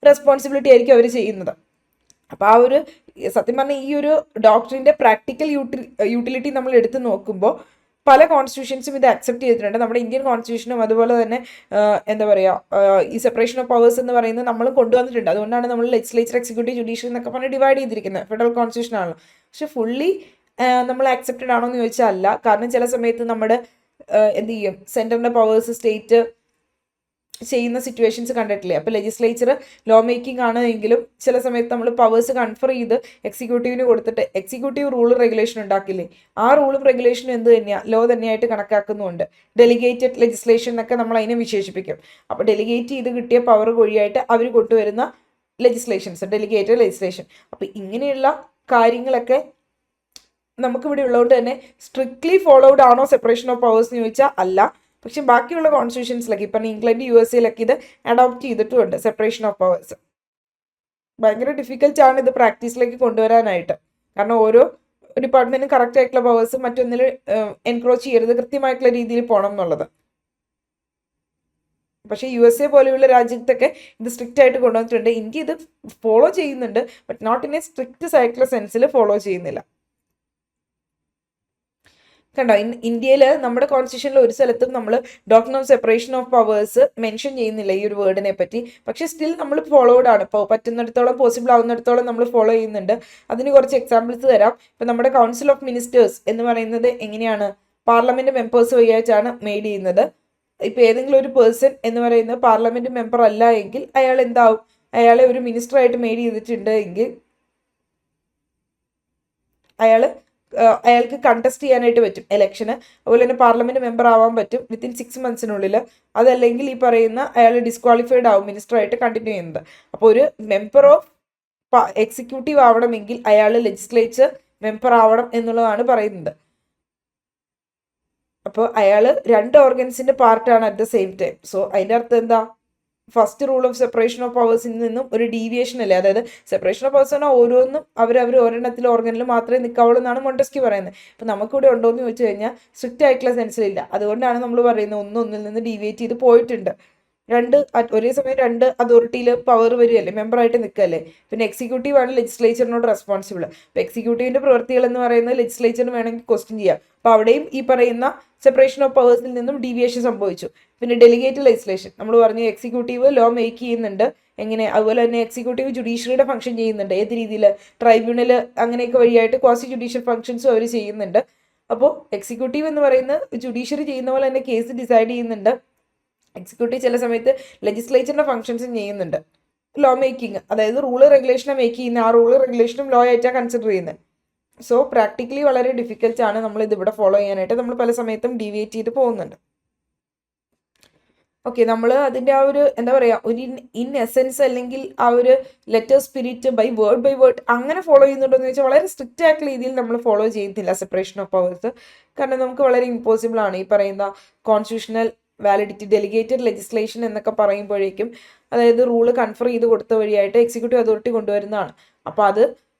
A: റെസ്പോൺസിബിലിറ്റി ആയിരിക്കും അവർ ചെയ്യുന്നത്. അപ്പോൾ ആ ഒരു സത്യം പറഞ്ഞാൽ ഈ ഒരു ഡോക്ടറിൻ്റെ പ്രാക്ടിക്കൽ യൂട്ടിലിറ്റി നമ്മൾ എടുത്ത് നോക്കുമ്പോൾ പല കോൺസ്റ്റിറ്റ്യൂഷൻസും ഇത് അക്സെപ്റ്റ് ചെയ്തിട്ടുണ്ട്. നമ്മുടെ ഇന്ത്യൻ കോൺസ്റ്റിറ്റ്യൂഷനും അതുപോലെ തന്നെ എന്താ പറയുക, ഈ സെപ്പറേഷൻ ഓഫ് പവേഴ്സ് എന്ന് പറയുന്നത് നമ്മൾ കൊണ്ടുവന്നിട്ടുണ്ട്. അതുകൊണ്ടാണ് നമ്മൾ ലെജിസ്ലേച്ചർ, എക്സിക്യൂട്ടീവ്, ജുഡീഷ്യറി എന്നൊക്കെ പറഞ്ഞ് ഡിവൈഡ് ചെയ്തിരിക്കുന്നത്. ഫെഡറൽ കോൺസ്റ്റിറ്റ്യൂഷൻ ആണല്ലോ. പക്ഷെ ഫുള്ളി നമ്മൾ ആക്സെപ്റ്റഡ് ആണോ എന്ന് ചോദിച്ചാൽ അല്ല. കാരണം ചില സമയത്ത് നമ്മുടെ എന്ത് ചെയ്യും, സെൻറ്ററിൻ്റെ പവേഴ്സ് സ്റ്റേറ്റ് ചെയ്യുന്ന സിറ്റുവേഷൻസ് കണ്ടിട്ടില്ലേ. അപ്പോൾ ലെജിസ്ലേച്ചർ ലോ മേക്കിംഗ് ആണ് എങ്കിലും ചില സമയത്ത് നമ്മൾ പവേഴ്സ് കൺഫർ ചെയ്ത് എക്സിക്യൂട്ടീവിന് കൊടുത്തിട്ട് എക്സിക്യൂട്ടീവ് റൂൾ റെഗുലേഷൻ ഉണ്ടാക്കില്ലേ, ആ റൂളും റെഗുലേഷനും എന്ത് തന്നെയാണ്, ലോ തന്നെയായിട്ട് കണക്കാക്കുന്നുണ്ട്. ഡെലിഗേറ്റഡ് ലെജിസ്ലേഷൻ എന്നൊക്കെ നമ്മൾ അതിനെ വിശേഷിപ്പിക്കും. അപ്പോൾ ഡെലിഗേറ്റ് ചെയ്ത് കിട്ടിയ പവർ വഴിയായിട്ട് അവർ കൊണ്ടുവരുന്ന ലെജിസ്ലേഷൻസ് ഡെലിഗേറ്റഡ് ലെജിസ്ലേഷൻ. അപ്പോൾ ഇങ്ങനെയുള്ള കാര്യങ്ങളൊക്കെ നമുക്കിവിടെ ഉള്ളതുകൊണ്ട് തന്നെ സ്ട്രിക്ട്ലി ഫോളോഡ് ആണോ സെപ്പറേഷൻ ഓഫ് പവേഴ്സ് എന്ന് ചോദിച്ചാൽ അല്ല. പക്ഷെ ബാക്കിയുള്ള കോൺസ്റ്റിറ്റ്യൂഷൻസിലൊക്കെ ഇപ്പം ഇംഗ്ലണ്ട്, USA ഇത് അഡോപ്റ്റ് ചെയ്തിട്ടുമുണ്ട് സെപ്പറേഷൻ ഓഫ് പവേഴ്സ്. ഭയങ്കര ഡിഫിക്കൽട്ട് ആണ് ഇത് പ്രാക്ടീസിലേക്ക് കൊണ്ടുവരാനായിട്ട്. കാരണം ഓരോ ഡിപ്പാർട്ട്മെന്റിനും കറക്റ്റ് ആയിട്ടുള്ള പവേഴ്സ് മറ്റൊന്നിൽ എൻക്രോച്ച് ചെയ്യരുത്, കൃത്യമായിട്ടുള്ള രീതിയിൽ പോകണം എന്നുള്ളത്. പക്ഷേ USA പോലെയുള്ള രാജ്യത്തൊക്കെ ഇത് സ്ട്രിക്റ്റ് ആയിട്ട് കൊണ്ടുവന്നിട്ടുണ്ട്. ഇന്ത്യ ഇത് ഫോളോ ചെയ്യുന്നുണ്ട്, but not in a strict ആയിട്ടുള്ള സെൻസിൽ ഫോളോ ചെയ്യുന്നില്ല. കണ്ടോ, ഇന്ത്യയിൽ നമ്മുടെ കോൺസ്റ്റിറ്റ്യൂഷനിൽ ഒരു സ്ഥലത്തും നമ്മൾ doctrine of separation of powers mention ചെയ്യുന്നില്ല ഈ ഒരു വേർഡിനെ പറ്റി. പക്ഷേ സ്റ്റിൽ നമ്മൾ ഫോളോഡ് ആണ്. ഇപ്പോൾ പറ്റുന്നിടത്തോളം, പോസിബിൾ ആവുന്നിടത്തോളം നമ്മൾ ഫോളോ ചെയ്യുന്നുണ്ട്. അതിന് കുറച്ച് എക്സാമ്പിൾസ് തരാം. ഇപ്പം നമ്മുടെ കൗൺസിൽ ഓഫ് മിനിസ്റ്റേഴ്സ് എന്ന് പറയുന്നത് എങ്ങനെയാണ്, പാർലമെന്റ് മെമ്പേഴ്സ് വഴിയായിട്ടാണ് മെയ്ഡ് ചെയ്യുന്നത്. ഇപ്പം ഏതെങ്കിലും ഒരു പേഴ്സൺ എന്ന് പറയുന്നത് പാർലമെന്റ് മെമ്പർ അല്ല എങ്കിൽ അയാൾ എന്താവും, അയാളെ ഒരു മിനിസ്റ്ററായിട്ട് മെയ്ഡ് ചെയ്തിട്ടുണ്ട് എങ്കിൽ അയാൾക്ക് കണ്ടസ്റ്റ് ചെയ്യാനായിട്ട് പറ്റും ഇലക്ഷന്. അതുപോലെ തന്നെ പാർലമെന്റ് മെമ്പർ ആവാൻ പറ്റും വിത്തിൻ 6 months അതല്ലെങ്കിൽ ഈ പറയുന്ന അയാൾ ഡിസ്ക്വാളിഫൈഡ് ആവും മിനിസ്റ്ററായിട്ട് കണ്ടിന്യൂ ചെയ്യുന്നത്. അപ്പോൾ ഒരു മെമ്പർ ഓഫ് എക്സിക്യൂട്ടീവ് ആവണമെങ്കിൽ അയാൾ ലെജിസ്ലേച്ചർ മെമ്പർ ആവണം എന്നുള്ളതാണ് പറയുന്നത്. അപ്പോൾ അയാൾ 2 ഓർഗൻസിന്റെ പാർട്ടാണ് at the same time. So അതിൻ്റെ അർത്ഥം എന്താ, first rule of separation of പവേഴ്സിൽ നിന്നും ഒരു ഡീവിയേഷൻ അല്ലേ. അതായത് സെപ്പറേഷൻ ഓഫ് പവേഴ്സ് പറഞ്ഞാൽ ഓരോന്നും അവർ ഒരെണ്ണത്തിൽ ഓർഗനിൽ മാത്രമേ നിൽക്കാവുള്ളൂ എന്നാണ് മോണ്ടസ്ക്യൂ പറയുന്നത്. ഇപ്പം നമുക്കിവിടെ ഉണ്ടോ എന്ന് ചോദിച്ചു കഴിഞ്ഞാൽ സ്ട്രിക്റ്റ് ആയിട്ടുള്ള സെൻസിലില്ല. അതുകൊണ്ടാണ് നമ്മൾ പറയുന്നത് ഒന്നിൽ നിന്ന് ഡീവിയേറ്റ് ചെയ്ത് പോയിട്ടുണ്ട്. ഒരേ സമയം 2 അതോറിറ്റിയിൽ പവർ വരികയല്ലേ, മെമ്പറായിട്ട് നിൽക്കുകയല്ലേ. പിന്നെ എക്സിക്യൂട്ടീവ് ആണ് ലെജിസ്ലേച്ചറിനോട് റെസ്പോൺസിബിൾ. അപ്പോൾ എക്സിക്യൂട്ടീവിൻ്റെ പ്രവൃത്തികൾ എന്ന് പറയുന്നത് ലെജിസ്ലേച്ചറിന് വേണമെങ്കിൽ ക്വസ്റ്റ്യൻ ചെയ്യാം. അപ്പോൾ അവിടെയും ഈ പറയുന്ന സെപ്പറേഷൻ ഓഫ് പവേഴ്സിൽ നിന്നും ഡീവിയേഷൻ സംഭവിച്ചു. പിന്നെ ഡെലിഗേറ്റ് ലെജിസ്ലേഷൻ നമ്മൾ പറഞ്ഞു, എക്സിക്യൂട്ടീവ് ലോ മേക്ക് ചെയ്യുന്നുണ്ട് എങ്ങനെ, അതുപോലെ തന്നെ എക്സിക്യൂട്ടീവ് ജുഡീഷ്യറിയുടെ ഫംഗ്ഷൻ ചെയ്യുന്നുണ്ട്. ഏത് രീതിയിൽ, ട്രൈബ്യൂണൽ അങ്ങനെയൊക്കെ വഴിയായിട്ട് ക്വാസി ജുഡീഷ്യൽ ഫംഗ്ഷൻസും അവർ ചെയ്യുന്നുണ്ട്. അപ്പോൾ എക്സിക്യൂട്ടീവ് എന്ന് പറയുന്നത് ജുഡീഷ്യറി ചെയ്യുന്ന പോലെ തന്നെ കേസ് ഡിസൈഡ് ചെയ്യുന്നുണ്ട്. എക്സിക്യൂട്ടീവ് ചില സമയത്ത് ലെജിസ്ലേച്ചറിൻ്റെ ഫംഗ്ഷൻസും ചെയ്യുന്നുണ്ട്. ലോ മേക്കിംഗ്, അതായത് റൂള് റെഗുലേഷനെ മേക്ക് ചെയ്യുന്ന ആ റൂള് റെഗുലേഷനും ലോ ആയിട്ടാണ് കൺസിഡർ ചെയ്യുന്നത്. സോ പ്രാക്ടിക്കലി വളരെ ഡിഫിക്കൽട്ട് ആണ് നമ്മൾ ഇതിവിടെ ഫോളോ ചെയ്യാനായിട്ട്. നമ്മൾ പല സമയത്തും ഡീവിയേറ്റ് ചെയ്ത് പോകുന്നുണ്ട്. ഓക്കെ, നമ്മൾ അതിൻ്റെ ആ ഒരു എന്താ പറയുക, ഒരു ഇൻ എസെൻസ് അല്ലെങ്കിൽ ആ ഒരു ലെറ്റർ സ്പിരിറ്റ് ബൈ വേർഡ് അങ്ങനെ ഫോളോ ചെയ്യുന്നുണ്ടോ എന്ന് ചോദിച്ചാൽ വളരെ സ്ട്രിക്റ്റ് ആയിട്ടുള്ള രീതിയിൽ നമ്മൾ ഫോളോ ചെയ്യുന്നില്ല സെപ്പറേഷൻ ഓഫ് പവേഴ്സ്. കാരണം നമുക്ക് വളരെ ഇമ്പോസിബിൾ ആണ്. ഈ പറയുന്ന കോൺസ്റ്റിറ്റ്യൂഷണൽ വാലിഡിറ്റി, ഡെലിഗേറ്റഡ് ലെജിസ്ലേഷൻ എന്നൊക്കെ പറയുമ്പോഴേക്കും അതായത് റൂള് കൺഫർ ചെയ്ത് കൊടുത്ത വഴിയായിട്ട് എക്സിക്യൂട്ടീവ് അതോറിറ്റി കൊണ്ടുവരുന്നതാണ്. അപ്പോൾ അത്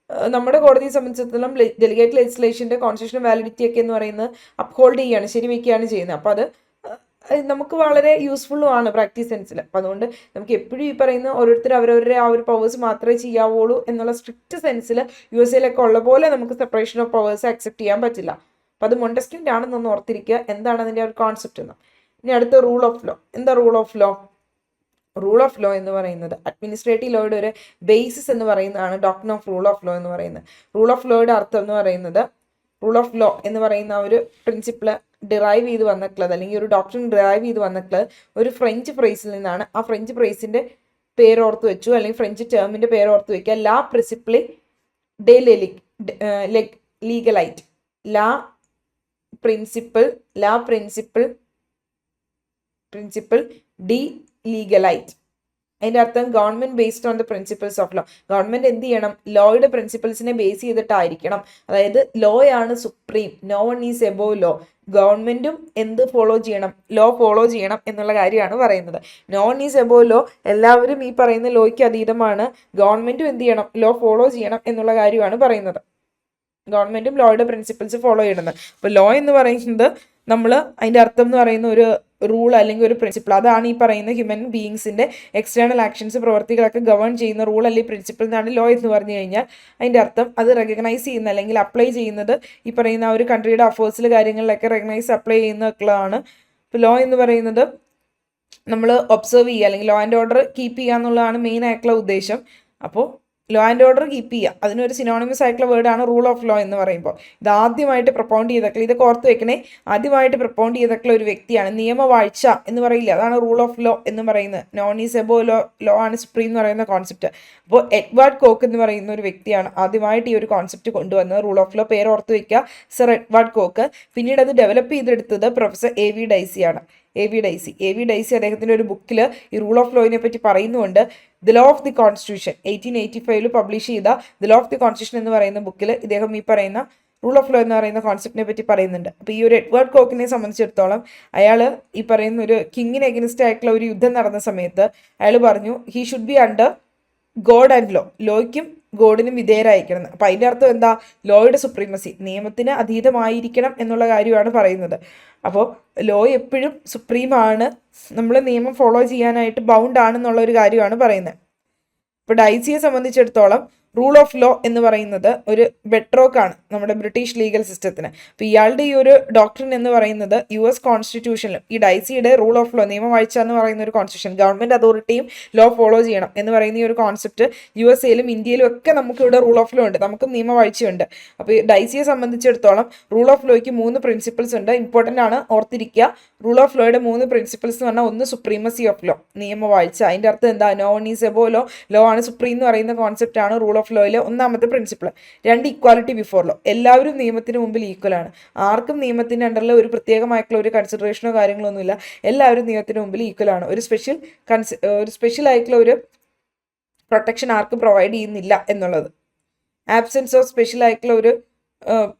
A: നമ്മുടെ കോടതിയെ സംബന്ധിച്ചിടത്തോളം ഡെലിഗേറ്റ് ലെജിസ്ലേഷൻ്റെ കോൺസ്റ്റിറ്റ്യൂഷണൽ വാലിഡിറ്റി ഒക്കെ എന്ന് പറയുന്നത് അപ്ഹോൾഡ് ചെയ്യുകയാണ്, ശരിവെക്കുകയാണ് ചെയ്യുന്നത്. അപ്പോൾ അത് നമുക്ക് വളരെ യൂസ്ഫുള്ളും ആണ് പ്രാക്ടീസ് സെൻസിൽ. അപ്പോൾ അതുകൊണ്ട് നമുക്ക് എപ്പോഴും ഈ പറയുന്ന ഓരോരുത്തർ അവരവരുടെ ആ ഒരു പവേഴ്സ് മാത്രമേ ചെയ്യാവുള്ളൂ എന്നുള്ള സ്ട്രിക്റ്റ് സെൻസിൽ USA ഉള്ള പോലെ നമുക്ക് സെപ്പറേഷൻ ഓഫ് പവേഴ്സ് അക്സെപ്റ്റ് ചെയ്യാൻ പറ്റില്ല. അപ്പോൾ അത് മോണ്ടസ്ക്യൂവിൻ്റെ ആണെന്നൊന്ന് ഓർത്തിരിക്കുക എന്താണ് അതിൻ്റെ ഒരു കോൺസെപ്റ്റ് എന്ന്. ഇനി അടുത്ത റൂൾ ഓഫ് ലോ. എന്താ rule of law? Rule of law എന്ന് പറയുന്നത് അഡ്മിനിസ്ട്രേറ്റീവ് ലോയുടെ ഒരു ബേസിസ് എന്ന് പറയുന്നതാണ് doctrine of rule of law എന്ന് പറയുന്നത്. റൂൾ ഓഫ് ലോയുടെ അർത്ഥം എന്ന് പറയുന്നത്, റൂൾ ഓഫ് ലോ എന്ന് പറയുന്ന ഒരു പ്രിൻസിപ്പിൾ ഡിറൈവ് ചെയ്ത് വന്നിട്ടുള്ളത് അല്ലെങ്കിൽ ഒരു ഡോക്ട്രിൻ ഡിറൈവ് ചെയ്ത് വന്നിട്ടുള്ളത് ഒരു ഫ്രഞ്ച് ഫ്രേസിൽ നിന്നാണ്. ആ ഫ്രഞ്ച് ഫ്രേസിൻ്റെ പേരോർത്ത് വെച്ചു, അല്ലെങ്കിൽ ഫ്രഞ്ച് ടേമിൻ്റെ പേരോർത്ത് വയ്ക്കുക. ലാ പ്രിൻസിപ്പിളി ഡേ ലീഗലൈറ്റ്. ലാ പ്രിൻസിപ്പിൾ ഡി ലീഗലൈറ്റ്. അതിൻ്റെ അർത്ഥം government based on the principles of law. Government എന്ത് ചെയ്യണം, ലോയുടെ പ്രിൻസിപ്പിൾസിനെ ബേസ് ചെയ്തിട്ടായിരിക്കണം. അതായത് ലോ ആണ് supreme, no one is above law. ഗവൺമെൻറ്റും എന്ത് ഫോളോ ചെയ്യണം, ലോ ഫോളോ ചെയ്യണം എന്നുള്ള കാര്യമാണ് പറയുന്നത്. No one is above law, എല്ലാവരും ഈ പറയുന്ന ലോയ്ക്ക് അതീതമാണ്. ഗവൺമെൻറ്റും എന്ത് ചെയ്യണം, ലോ ഫോളോ ചെയ്യണം എന്നുള്ള കാര്യമാണ് പറയുന്നത്. ഗവൺമെൻറ്റും ലോയുടെ പ്രിൻസിപ്പിൾസ് ഫോളോ ചെയ്യണമെന്ന്. അപ്പോൾ ലോ എന്ന് പറയുന്നത് നമ്മൾ അതിൻ്റെ അർത്ഥം എന്ന് പറയുന്ന ഒരു റൂൾ അല്ലെങ്കിൽ ഒരു പ്രിൻസിപ്പിൾ, അതാണ് ഈ പറയുന്ന ഹ്യൂമൻ ബീയിങ്സിൻ്റെ എക്സ്റ്റേണൽ ആക്ഷൻസ് പ്രവർത്തികളൊക്കെ ഗവേൺ ചെയ്യുന്ന റൂൾ അല്ലെങ്കിൽ പ്രിൻസിപ്പിൾ എന്നാണ് ലോ എന്ന് പറഞ്ഞു കഴിഞ്ഞാൽ. അതിൻ്റെ അർത്ഥം അത് റെക്കഗ്നൈസ് ചെയ്യുന്ന അല്ലെങ്കിൽ അപ്ലൈ ചെയ്യുന്നത് ഈ പറയുന്ന ആ ഒരു കൺട്രിയുടെ അഫേഴ്സിൽ കാര്യങ്ങളിലൊക്കെ റെക്കഗ്നൈസ് അപ്ലൈ ചെയ്യുന്നതൊക്കെയാണ്. ഇപ്പോൾ ലോ എന്ന് പറയുന്നത് നമ്മൾ ഒബ്സർവ് ചെയ്യുക അല്ലെങ്കിൽ ലോ ആൻഡ് ഓർഡർ കീപ്പ് ചെയ്യുക എന്നുള്ളതാണ് മെയിൻ ആയിട്ടുള്ള ഉദ്ദേശം. അപ്പോൾ ലോ ആൻഡ് ഓർഡർ കീപ്പ് ചെയ്യുക, അതിനൊരു സിനോണിമസ് ആയിട്ടുള്ള വേർഡാണ് റൂൾ ഓഫ് ലോ എന്ന് പറയുമ്പോൾ. ഇത് ആദ്യമായിട്ട് പ്രൊപ്പൗണ്ട് ചെയ്തേക്കുള്ള, ഇതൊക്കെ ഓർത്ത് വെക്കണേ, ആദ്യമായിട്ട് പ്രൊപ്പൗണ്ട് ചെയ്തേക്കുള്ള ഒരു വ്യക്തിയാണ്. നിയമവാഴ്ച എന്ന് പറയില്ല, അതാണ് റൂൾ ഓഫ് ലോ എന്ന് പറയുന്നത്. None is above law, law ആണ് സുപ്രീം എന്ന് പറയുന്ന കോൺസെപ്റ്റ്. അപ്പോൾ എഡ്വാർഡ് കോക്ക് എന്ന് പറയുന്ന ഒരു വ്യക്തിയാണ് ആദ്യമായിട്ട് ഈ ഒരു കോൺസെപ്റ്റ് കൊണ്ടുവന്നത്, റൂൾ ഓഫ് ലോ. പേര് ഓർത്ത് വെക്കുക, സർ എഡ്വാർഡ് കോക്ക്. പിന്നീട് അത് ഡെവലപ്പ് ചെയ്തെടുത്തത് പ്രൊഫസർ എ വി ഡൈസിയാണ്. എ വി ഡൈസി അദ്ദേഹത്തിൻ്റെ ഒരു ബുക്കിൽ ഈ റൂൾ ഓഫ് ലോയിനെ പറ്റി പറയുന്നുണ്ട്. The law of the constitution 1885 publish ചെയ്ത the law of the constitution എന്ന് പറയുന്ന ബുക്കിൽ ഇദ്ദേഹം ഈ പറയുന്ന റൂൾ ഓഫ് ലോ എന്ന് പറയുന്ന കോൺസെപ്റ്റിനെ പറ്റി പറയുന്നുണ്ട്. അപ്പോൾ ഈ ഒരു എഡ്വേർഡ് കോക്കിനെ സംബന്ധിച്ചിടത്തോളം അയാൾ ഈ പറയുന്ന ഒരു കിങ്ങിന് എഗനിസ്റ്റ് ആയിട്ടുള്ള ഒരു യുദ്ധം നടന്ന സമയത്ത് അയാൾ പറഞ്ഞു he should be under god and law, ലോയ്ക്കും ഗോഡിനും വിധേയരായിരിക്കണം. അപ്പം അതിൻ്റെ അർത്ഥം എന്താ? ലോയുടെ സുപ്രീമസി, നിയമത്തിന് അതീതമായിരിക്കണം എന്നുള്ള കാര്യമാണ് പറയുന്നത്. അപ്പോൾ ലോ എപ്പോഴും സുപ്രീമാണ്, നമ്മൾ നിയമം ഫോളോ ചെയ്യാനായിട്ട് ബൗണ്ട് ആണെന്നുള്ള ഒരു കാര്യമാണ് പറയുന്നത്. ഇപ്പോൾ ഡൈസിയെ സംബന്ധിച്ചിടത്തോളം റൂൾ ഓഫ് ലോ എന്ന് പറയുന്നത് ഒരു ബെഡ്റോക്കാണ് നമ്മുടെ ബ്രിട്ടീഷ് ലീഗൽ സിസ്റ്റത്തിന്. അപ്പോൾ ഇയാളുടെ ഈ ഒരു ഡോക്ട്രിൻ എന്ന് പറയുന്നത് US കോൺസ്റ്റിറ്റ്യൂഷനിലും ഈ ഡൈസിയുടെ റൂൾ ഓഫ് ലോ, നിയമവാഴ്ച എന്ന് പറയുന്ന ഒരു കോൺസ്റ്റിറ്റ്യൂഷൻ, ഗവൺമെൻറ് അതോറിറ്റിയും ലോ ഫോളോ ചെയ്യണം എന്ന് പറയുന്ന ഈ ഒരു കോൺസെപ്റ്റ് USA-ലും ഇന്ത്യയിലും ഒക്കെ നമുക്കിവിടെ റൂൾ ഓഫ് ലോ ഉണ്ട്, നമുക്കും നിയമവാഴ്ചയുണ്ട്. അപ്പോൾ ഈ ഡൈസിയെ സംബന്ധിച്ചിടത്തോളം റൂൾ ഓഫ് ലോയ്ക്ക് 3 പ്രിൻസിപ്പിൾസ് ഉണ്ട്, ഇമ്പോർട്ടൻ്റ് ആണ്, ഓർത്തിരിക്കുക. റൂൾ ഓഫ് ലോയുടെ 3 പ്രിൻസിപ്പിൾസ് എന്ന് പറഞ്ഞാൽ, ഒന്ന് സുപ്രീമസി ഓഫ് ലോ, നിയമവാഴ്ച. അതിൻ്റെ അർത്ഥം എന്താ? None is above law, law ആണ് സുപ്രീം എന്ന് പറയുന്ന കോൺസെപ്റ്റ് ആണ് റൂൾ ഓഫ് ലോയിലെ ഒന്നാമത്തെ പ്രിൻസിപ്പിൾ. 2 ഇക്വാലിറ്റി ബിഫോർ ലോ, എല്ലാവരും നിയമത്തിന് മുമ്പിൽ ഈക്വൽ ആണ്, ആർക്കും നിയമത്തിൻ്റെ അണ്ടറിൽ ഒരു പ്രത്യേകമായിട്ടുള്ള ഒരു കൺസിഡറേഷനോ കാര്യങ്ങളൊന്നുമില്ല, എല്ലാവരും നിയമത്തിന് മുമ്പിൽ ഈക്വൽ ആണ്. ഒരു സ്പെഷ്യൽ ആയിട്ടുള്ള ഒരു പ്രൊട്ടക്ഷൻ ആർക്കും പ്രൊവൈഡ് ചെയ്യുന്നില്ല എന്നുള്ളത്, ആബ്സെൻസ് ഓഫ് സ്പെഷ്യൽ ആയിട്ടുള്ള ഒരു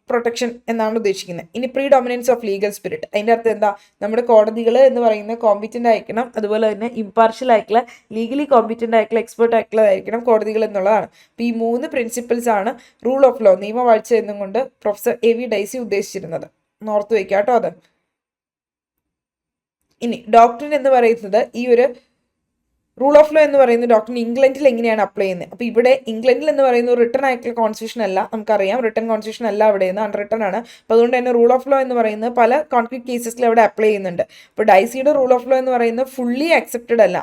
A: പ്രൊട്ടക്ഷൻ എന്നാണ് ഉദ്ദേശിക്കുന്നത്. ഇനി പ്രീഡോമിനൻസ് ഓഫ് ലീഗൽ സ്പിരിറ്റ്, അതിൻ്റെ അർത്ഥം എന്താ? നമ്മുടെ കോടതികൾ എന്ന് പറയുന്നത് കോമ്പിറ്റൻ്റ് ആയിരിക്കണം, അതുപോലെ തന്നെ ഇമ്പാർഷ്യൽ ആയിട്ടുള്ള ലീഗലി കോമ്പിറ്റൻ്റ് ആയിട്ടുള്ള എക്സ്പേർട്ട് ആയിട്ടുള്ളതായിരിക്കണം കോടതികൾ എന്നുള്ളതാണ്. അപ്പോൾ ഈ 3 പ്രിൻസിപ്പിൾസ് ആണ് റൂൾ ഓഫ് ലോ, നിയമവാഴ്ച എന്നും കൊണ്ട് പ്രൊഫസർ എ വി ഡൈസി ഉദ്ദേശിച്ചിരുന്നത്. ഓർത്ത് വയ്ക്കുക കേട്ടോ അത്. ഇനി ഡോക്ട്രിൻ എന്ന് പറയുന്നത്, ഈ ഒരു റൂൾ ഓഫ് ലോ എന്ന് പറയുന്ന ഡോക്ടറിൻ ഇംഗ്ലണ്ടിൽ എങ്ങനെയാണ് അപ്ലൈ ചെയ്യുന്നത്? അപ്പോൾ ഇവിടെ ഇംഗ്ലണ്ടിൽ എന്ന് പറയുന്ന റിട്ടൺ ആയിട്ടുള്ള കോൺസ്റ്റിറ്റ്യൂഷൻ അല്ല, നമുക്കറിയാം റിട്ടൺ കോൺസ്റ്റിറ്റ്യൂഷൻ അല്ല അവിടെ നിന്ന്, അൺറിട്ടൺ ആണ്. അപ്പോൾ അതുകൊണ്ട് തന്നെ റൂൾ ഓഫ് ലോ എന്ന് പറയുന്നത് പല കോൺക്രീറ്റ് കേസസിൽ അവിടെ അപ്ലൈ ചെയ്യുന്നുണ്ട്. അപ്പോൾ ഡൈസിയുടെ റൂൾ ഓഫ് ലോ എന്ന് പറയുന്നത് ഫുള്ളി ആക്സെപ്റ്റഡ് അല്ല,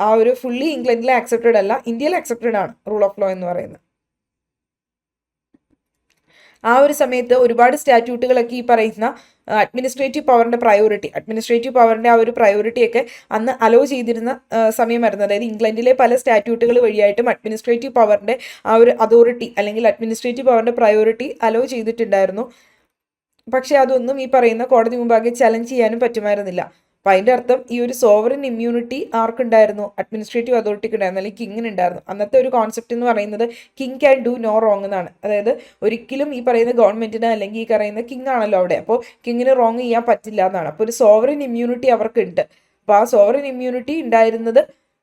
A: ആ ഒരു ഫുള്ളി ഇംഗ്ലണ്ടിലെ ആക്സെപ്റ്റഡ് അല്ല, ഇന്ത്യയിൽ ആക്സെപ്റ്റഡ് ആണ് റൂൾ ഓഫ് ലോ എന്ന് പറയുന്നത്. ആ ഒരു സമയത്ത് ഒരുപാട് സ്റ്റാറ്റ്യൂട്ടുകളൊക്കെ ഈ പറയുന്ന അഡ്മിനിസ്ട്രേറ്റീവ് പവറിൻ്റെ ആ ഒരു പ്രയോറിറ്റിയൊക്കെ അന്ന് അലോ ചെയ്തിരുന്ന സമയമായിരുന്നു. അതായത് ഇംഗ്ലണ്ടിലെ പല സ്റ്റാറ്റ്യൂട്ടുകൾ വഴിയായിട്ടും അഡ്മിനിസ്ട്രേറ്റീവ് പവറിൻ്റെ ആ ഒരു അതോറിറ്റി അല്ലെങ്കിൽ അഡ്മിനിസ്ട്രേറ്റീവ് പവറിൻ്റെ പ്രയോറിറ്റി അലോ ചെയ്തിട്ടുണ്ടായിരുന്നു. പക്ഷേ അതൊന്നും ഈ പറയുന്ന കോടതി മുമ്പാകെ ചലഞ്ച് ചെയ്യാനും പറ്റുമായിരുന്നില്ല. അപ്പം അതിൻ്റെ അർത്ഥം ഈ ഒരു സോവറിൻ ഇമ്മ്യൂണിറ്റി ആർക്കുണ്ടായിരുന്നു? അഡ്മിനിസ്ട്രേറ്റീവ് അതോറിറ്റിക്ക് ഉണ്ടായിരുന്നു, അല്ലെങ്കിൽ കിങ്ങിന് ഉണ്ടായിരുന്നു. അന്നത്തെ ഒരു കോൺസെപ്റ്റ് എന്ന് പറയുന്നത് king can do no wrong എന്നാണ്. അതായത് ഒരിക്കലും ഈ പറയുന്ന ഗവൺമെൻറ്റിന് അല്ലെങ്കിൽ ഈ പറയുന്ന കിങ് ആണല്ലോ അവിടെ, അപ്പോൾ കിങ്ങിന് റോങ് ചെയ്യാൻ പറ്റില്ല എന്നാണ്. അപ്പോൾ ഒരു സോവറിൻ ഇമ്മ്യൂണിറ്റി അവർക്കുണ്ട്. അപ്പോൾ ആ സോവറിൻ ഇമ്മ്യൂണിറ്റി ഉണ്ടായിരുന്നത്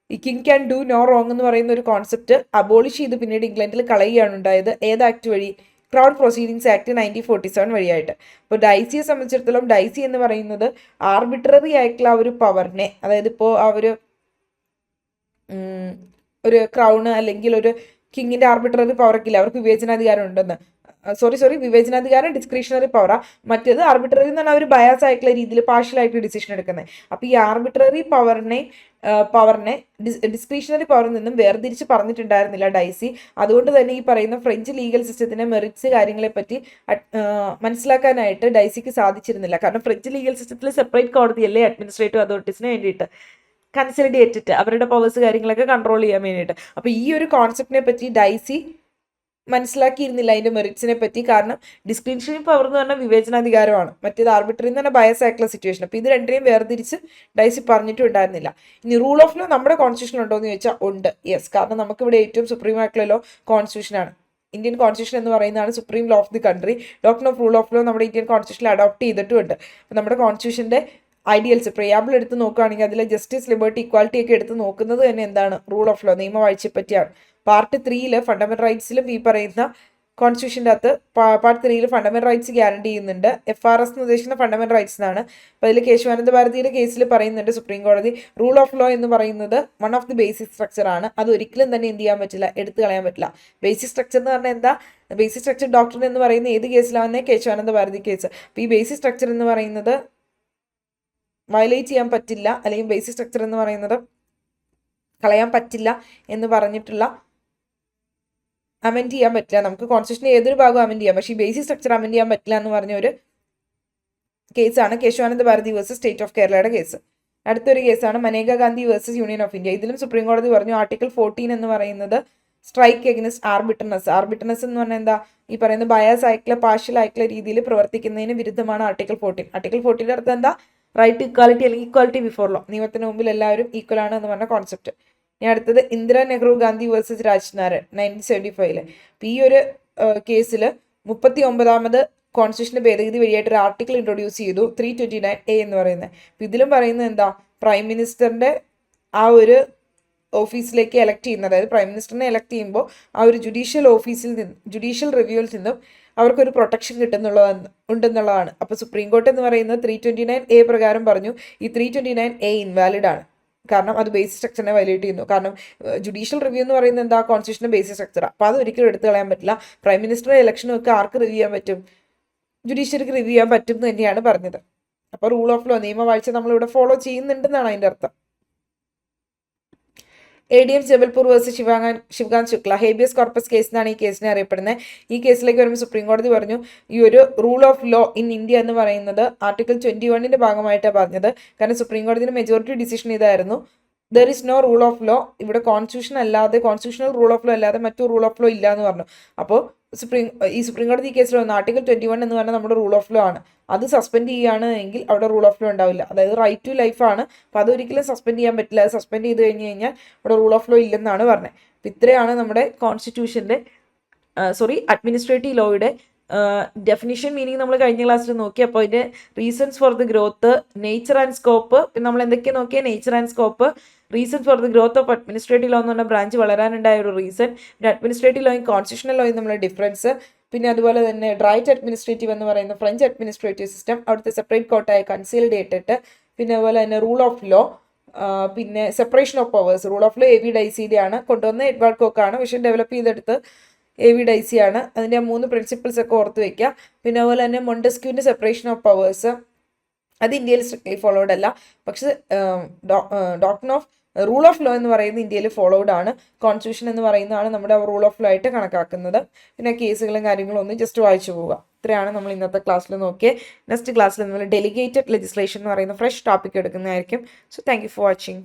A: ഈ king can do no wrong എന്ന് പറയുന്ന ഒരു കോൺസെപ്റ്റ് അബോളിഷ് ചെയ്ത് പിന്നീട് ഇംഗ്ലണ്ടിൽ കളയുകയാണ് ഉണ്ടായത്. ഏത് ആക്ട് വഴി? ക്രൗൺ പ്രൊസീഡിങ്സ് ആക്ട് 1947 വഴിയായിട്ട്. അപ്പോൾ ഡൈസിയെ സംബന്ധിച്ചിടത്തോളം ഡൈസി എന്ന് പറയുന്നത് ആർബിട്രറി ആയിട്ടുള്ള ആ ഒരു പവറിനെ, അതായത് ഇപ്പോൾ ആ ഒരു ക്രൗണ് അല്ലെങ്കിൽ ഒരു കിങ്ങിൻ്റെ ആർബിട്രറി പവറൊക്കെ ഇല്ല, അവർക്ക് വിവേചനാധികാരം ഉണ്ടെന്ന്. വിവേചനാധികാരം ഡിസ്ക്രിഷണറി പവറാ, മറ്റേത് ആർബിട്രറി എന്ന് പറഞ്ഞാൽ ഒരു ബയാസ് ആയിട്ടുള്ള രീതിയിൽ പാർഷ്യലായിട്ട് ഡിസിഷൻ എടുക്കുന്നത്. അപ്പോൾ ഈ ആർബിട്രറി പവറിനെ ഡിസ്ക്രിഷണറി പവറിൽ നിന്നും വേർതിരിച്ച് പറഞ്ഞിട്ടുണ്ടായിരുന്നില്ല ഡൈസി. അതുകൊണ്ട് തന്നെ ഈ പറയുന്ന ഫ്രഞ്ച് ലീഗൽ സിസ്റ്റത്തിൻ്റെ മെറിറ്റ്സ് കാര്യങ്ങളെപ്പറ്റി മനസ്സിലാക്കാനായിട്ട് ഡൈസിക്ക് സാധിച്ചിരുന്നില്ല. കാരണം ഫ്രഞ്ച് ലീഗൽ സിസ്റ്റത്തിൽ സെപ്പറേറ്റ് കോടതിയല്ലേ അഡ്മിനിസ്ട്രേറ്റീവ് അതോറിറ്റീസിന് വേണ്ടിയിട്ട് കൺസോളിഡേറ്റ് അവരുടെ പവേഴ്സ് കാര്യങ്ങളൊക്കെ കൺട്രോൾ ചെയ്യാൻ വേണ്ടിയിട്ട്. അപ്പോൾ ഈ ഒരു കോൺസെപ്റ്റിനെ പറ്റി ഡൈസി മനസ്സിലാക്കിയിരുന്നില്ല, അതിൻ്റെ മെറിറ്റ്സിനെ പറ്റി. കാരണം ഡിസ്ക്രിഷണറി പവർ എന്ന് പറഞ്ഞാൽ വിവേചനാധികാരമാണ്, മറ്റേത് ആർബിട്രറി എന്ന് പറഞ്ഞാൽ ബയസ് ആയിട്ടുള്ള സിറ്റുവേഷൻ. അപ്പോൾ ഇത് രണ്ടിനെയും വേർതിരിച്ച് ഡൈസി പറഞ്ഞിട്ടും ഉണ്ടായിരുന്നില്ല. ഇനി റൂൾ ഓഫ് ലോ നമ്മുടെ കോൺസ്റ്റിറ്റ്യൂഷൻ ഉണ്ടോ എന്ന് ചോദിച്ചാൽ ഉണ്ട്, യെസ്. കാരണം നമുക്കിവിടെ ഏറ്റവും സുപ്രീം ആയിട്ടുള്ള ലോ കോൺസ്റ്റിറ്റ്യൂഷനാണ്. ഇന്ത്യൻ കോൺസ്റ്റിറ്റ്യൂഷൻ എന്ന് പറയുന്നതാണ് supreme law of the country. Doctrine of rule of law നമ്മുടെ ഇന്ത്യൻ കോൺസ്റ്റിറ്റ്യൂഷനിൽ അഡോപ്റ്റ് ചെയ്തിട്ടുമുണ്ട്. അപ്പോൾ നമ്മുടെ കോൺസ്റ്റിറ്റ്യൂഷൻ്റെ ഐഡിയൽസ് പ്രിയാബിൾ എടുത്ത് നോക്കുകയാണെങ്കിൽ അതിലെ ജസ്റ്റിസ്, ലിബർട്ടി, ഇക്വാലിറ്റി ഒക്കെ എടുത്ത് നോക്കുന്നത് തന്നെ എന്താണ്? റൂൾ ഓഫ് ലോ, നിയമവാഴ്ചയെ പറ്റിയാണ്. പാർട്ട് 3 ഫണ്ടമെന്റൽ റൈറ്റ്സിലും ഈ പറയുന്ന കോൺസ്റ്റിറ്റ്യൂഷൻ്റെ അകത്ത് പാർട്ട് 3 ഫണ്ടമെന്റൽ റൈറ്റ്സ് ഗ്യാരണ്ടി ചെയ്യുന്നുണ്ട്. FRS എന്ന് ഉദ്ദേശിക്കുന്ന ഫണ്ടമെന്റൽ റൈറ്റ്സ് എന്നാണ്. അപ്പോൾ അതിൽ കേശവാനന്ദ ഭാരതിയുടെ കേസിൽ പറയുന്നുണ്ട് സുപ്രീം കോടതി റൂൾ ഓഫ് ലോ എന്ന് പറയുന്നത് one of the basic structure ആണ്. അത് ഒരിക്കലും തന്നെ എന്ത് ചെയ്യാൻ പറ്റില്ല, എടുത്തു കളയാൻ പറ്റില്ല. ബേസിക് സ്ട്രക്ചർ എന്ന് പറഞ്ഞാൽ എന്താ, ബേസിക് സ്ട്രക്ചർ ഡോക്ടർ എന്ന് പറയുന്ന ഏത് കേസിലാവുന്നേ, കേശവാനന്ദ ഭാരതി കേസ്. അപ്പോൾ ഈ ബേസിക് സ്ട്രക്ചർ എന്ന് പറയുന്നത് വയലേറ്റ് ചെയ്യാൻ പറ്റില്ല, അല്ലെങ്കിൽ ബേസിക് സ്ട്രക്ചർ എന്ന് പറയുന്നത് കളയാൻ പറ്റില്ല എന്ന് പറഞ്ഞിട്ടുള്ള അമെൻഡ് ചെയ്യാൻ പറ്റില്ല. നമുക്ക് കോൺസ്റ്റിറ്റ്യൂഷൻ്റെ ഏതൊരു ഭാഗം അമെൻഡ് ചെയ്യാം, പക്ഷേ ഈ ബേസിക് സ്ട്രക്ചർ അമെൻഡ് ചെയ്യാൻ പറ്റില്ല എന്ന് പറഞ്ഞ ഒരു കേസാണ് Kesavananda Bharati versus state of കേരളയുടെ കേസ്. അടുത്തൊരു കേസാണ് Maneka Gandhi versus union of India. ഇതിലും സുപ്രീം കോടതി പറഞ്ഞു ആർട്ടിക്കിൾ 14 എന്ന് പറയുന്നത് സ്ട്രൈക്ക് എഗനിസ്റ്റ് ആർബിട്ടർനെസ്. ആർബിട്ടർനെസ് എന്ന് പറഞ്ഞാൽ എന്താ, ഈ പറയുന്ന ബയാസ് ആയിട്ടുള്ള പാർഷ്യൽ ആയിട്ടുള്ള രീതിയിൽ പ്രവർത്തിക്കുന്നതിന് വിരുദ്ധമാണ് ആർട്ടിക്കിൾ 14. ആർട്ടിക്കിൾ 14 അർത്ഥം എന്താ, റൈറ്റ് ഇക്വാലിറ്റി അല്ലെങ്കിൽ ഇക്വാലിറ്റി ബിഫോർ ലോ, നിയമത്തിന് മുമ്പിൽ എല്ലാവരും ഈക്വൽ ആണ് എന്ന് പറഞ്ഞ കോൺസെപ്റ്റ്. ഇനി അടുത്തത് ഇന്ദിര നെഹ്റു ഗാന്ധി വേഴ്സസ് രാജ്നാരായൺ 1975. അപ്പോൾ ഈ ഒരു കേസിൽ 39ാമത് കോൺസ്റ്റിറ്റ്യൂഷൻ്റെ ഭേദഗതി വഴിയായിട്ട് ഒരു ആർട്ടിക്കിൾ ഇൻട്രൊഡ്യൂസ് ചെയ്തു 329A എന്ന് പറയുന്നത്. അപ്പോൾ ഇതിലും പറയുന്നത് എന്താ, പ്രൈം മിനിസ്റ്ററിൻ്റെ ആ ഒരു ഓഫീസിലേക്ക് എലക്ട് ചെയ്യുന്നത്, അതായത് പ്രൈം മിനിസ്റ്ററിനെ എലക്ട് ചെയ്യുമ്പോൾ ആ ഒരു ജുഡീഷ്യൽ റിവ്യൂവിൽ നിന്നും അവർക്കൊരു പ്രൊട്ടക്ഷൻ ഉണ്ടെന്നുള്ളതാണ്. അപ്പോൾ സുപ്രീം കോർട്ട് എന്ന് പറയുന്നത് 329A പ്രകാരം പറഞ്ഞു ഈ 329A ഇൻവാലിഡ് ആണ്, കാരണം അത് ബേസിക് സ്ട്രക്ചറിനെ വയലേറ്റ് ചെയ്യുന്നു. കാരണം ജുഡീഷ്യൽ റിവ്യൂ എന്ന് പറയുന്നത് എന്താ, കോൺസ്റ്റിറ്റ്യൂഷൻ്റെ ബേസിക് സ്ട്രക്ചർ. അപ്പോൾ അത് ഒരിക്കലും എടുത്തു കളയാൻ പറ്റില്ല. പ്രൈം മിനിസ്റ്ററുടെ ഇലക്ഷനൊക്കെ ആർക്ക് റിവ്യൂ ചെയ്യാൻ പറ്റും, ജുഡീഷ്യറിക്ക് റിവ്യൂ ചെയ്യാൻ പറ്റും എന്ന് തന്നെയാണ് പറഞ്ഞത്. അപ്പോൾ റൂൾ ഓഫ് ലോ, നിയമവാഴ്ച നമ്മളിവിടെ ഫോളോ ചെയ്യുന്നുണ്ടെന്നാണ് അതിൻ്റെ അർത്ഥം. ADM Jabalpur versus Shivkant Shukla habeas corpus case എന്നാണ് ഈ കേസിനെ അറിയപ്പെടുന്നത്. ഈ കേസിലേക്ക് വരുമ്പോൾ സുപ്രീം കോടതി പറഞ്ഞു ഈ ഒരു rule of law in India എന്ന് പറയുന്നത് ആർട്ടിക്കിൾ 21ന്റെ ഭാഗമായിട്ടാണ് പറഞ്ഞത്. കാരണം സുപ്രീം കോടതിയുടെ മെജോറിറ്റി ഡിസിഷൻ ഇതായിരുന്നു, there is no rule of law, ഇവിടെ കോൺസ്റ്റിറ്റ്യൂഷണൽ റൂൾ ഓഫ് ലോ അല്ലാതെ മറ്റു റൂൾ ഓഫ് ലോ ഇല്ല എന്ന് പറഞ്ഞു. അപ്പോൾ സുപ്രീം കോടതി ഈ കേസിൽ വന്നു ആർട്ടിക്കിൾ 21 എന്ന് പറഞ്ഞാൽ നമ്മുടെ റൂൾ ഓഫ് ലോ ആണ്, അത് സസ്പെൻഡ് ചെയ്യുകയാണ് എങ്കിൽ അവിടെ റൂൾ ഓഫ് ലോ ഉണ്ടാവില്ല. അതായത് റൈറ്റ് ടു ലൈഫ് ആണ്, അപ്പോൾ അതൊരിക്കലും സസ്പെൻഡ് ചെയ്യാൻ പറ്റില്ല. അത് സസ്പെൻഡ് ചെയ്ത് കഴിഞ്ഞാൽ അവിടെ റൂൾ ഓഫ് ലോ ഇല്ലെന്നാണ് പറഞ്ഞത്. അപ്പോൾ ഇത്രയാണ് നമ്മുടെ കോൺസ്റ്റിറ്റ്യൂഷൻ്റെ അഡ്മിനിസ്ട്രേറ്റീവ് ലോയുടെ ഡെഫിനിഷൻ മീനിങ് നമ്മൾ കഴിഞ്ഞ ക്ലാസ്സിൽ നോക്കി. അപ്പോൾ അതിൻ്റെ reasons for the growth, nature and scope, നമ്മൾ എന്തൊക്കെയാണ് നോക്കിയാൽ nature and scope, reason for the growth of administrative law എന്ന് പറഞ്ഞ ബ്രാഞ്ച് വളരാനുണ്ടായ ഒരു റീസൺ, പിന്നെ അഡ്മിനിസ്ട്രേറ്റീവ് ലോയും കോൺസ്റ്റിറ്റ്യൂഷണൽ ലോയും തമ്മിലുള്ള ഡിഫറൻസ്, പിന്നെ അതുപോലെ തന്നെ റൈറ്റ് അഡ്മിനിസ്ട്രേറ്റീവ് എന്ന് പറയുന്ന ഫ്രഞ്ച് അഡ്മിനിസ്ട്രേറ്റീവ് സിസ്റ്റം, അവിടുത്തെ സെപ്പറേറ്റ് കോർട്ടായ കൺസീൽഡേറ്റഡ്, പിന്നെ അതുപോലെ തന്നെ റൂൾ ഓഫ് ലോ, പിന്നെ separation of powers. Rule of law AV ഡൈസിയുടെ ആണ്, കൊണ്ടുവന്ന എഡ്വാർഡ് കോക്കാണ്, പക്ഷേ ഡെവലപ്പ് ചെയ്തെടുത്ത് AV ഡൈസി ആണ്. അതിൻ്റെ 3 പ്രിൻസിപ്പിൾസ് ഒക്കെ ഓർത്ത് വയ്ക്കുക. പിന്നെ അതുപോലെ തന്നെ മൊണ്ടസ്ക്യൂവിൻ്റെ സെപ്പറേഷൻ ഓഫ് പവേഴ്സ്, അത് ഇന്ത്യയിൽ സ്ട്രിക്ട്ലി ഫോളോഡ് അല്ല, പക്ഷെ doctrine of rule of law എന്ന് പറയുന്നത് ഇന്ത്യയിൽ ഫോളോഡ് ആണ്. കോൺസ്റ്റിറ്റ്യൂഷൻ എന്ന് പറയുന്നതാണ് നമ്മുടെ റൂൾ ഓഫ് ലോ ആയിട്ട് കണക്കാക്കുന്നത്. പിന്നെ കേസുകളും കാര്യങ്ങളും ഒന്ന് ജസ്റ്റ് വായിച്ചു പോവുക. ഇത്രയാണ് നമ്മൾ ഇന്നത്തെ ക്ലാസ്സിൽ നോക്കിയത്. നെക്സ്റ്റ് ക്ലാസ്സിൽ നമ്മൾ ഡെലിഗേറ്റഡ് ലെജിസ്ലേഷൻ എന്ന് പറയുന്ന ഫ്രഷ് ടോപ്പിക് എടുക്കുന്നതായിരിക്കും. So thank you for watching.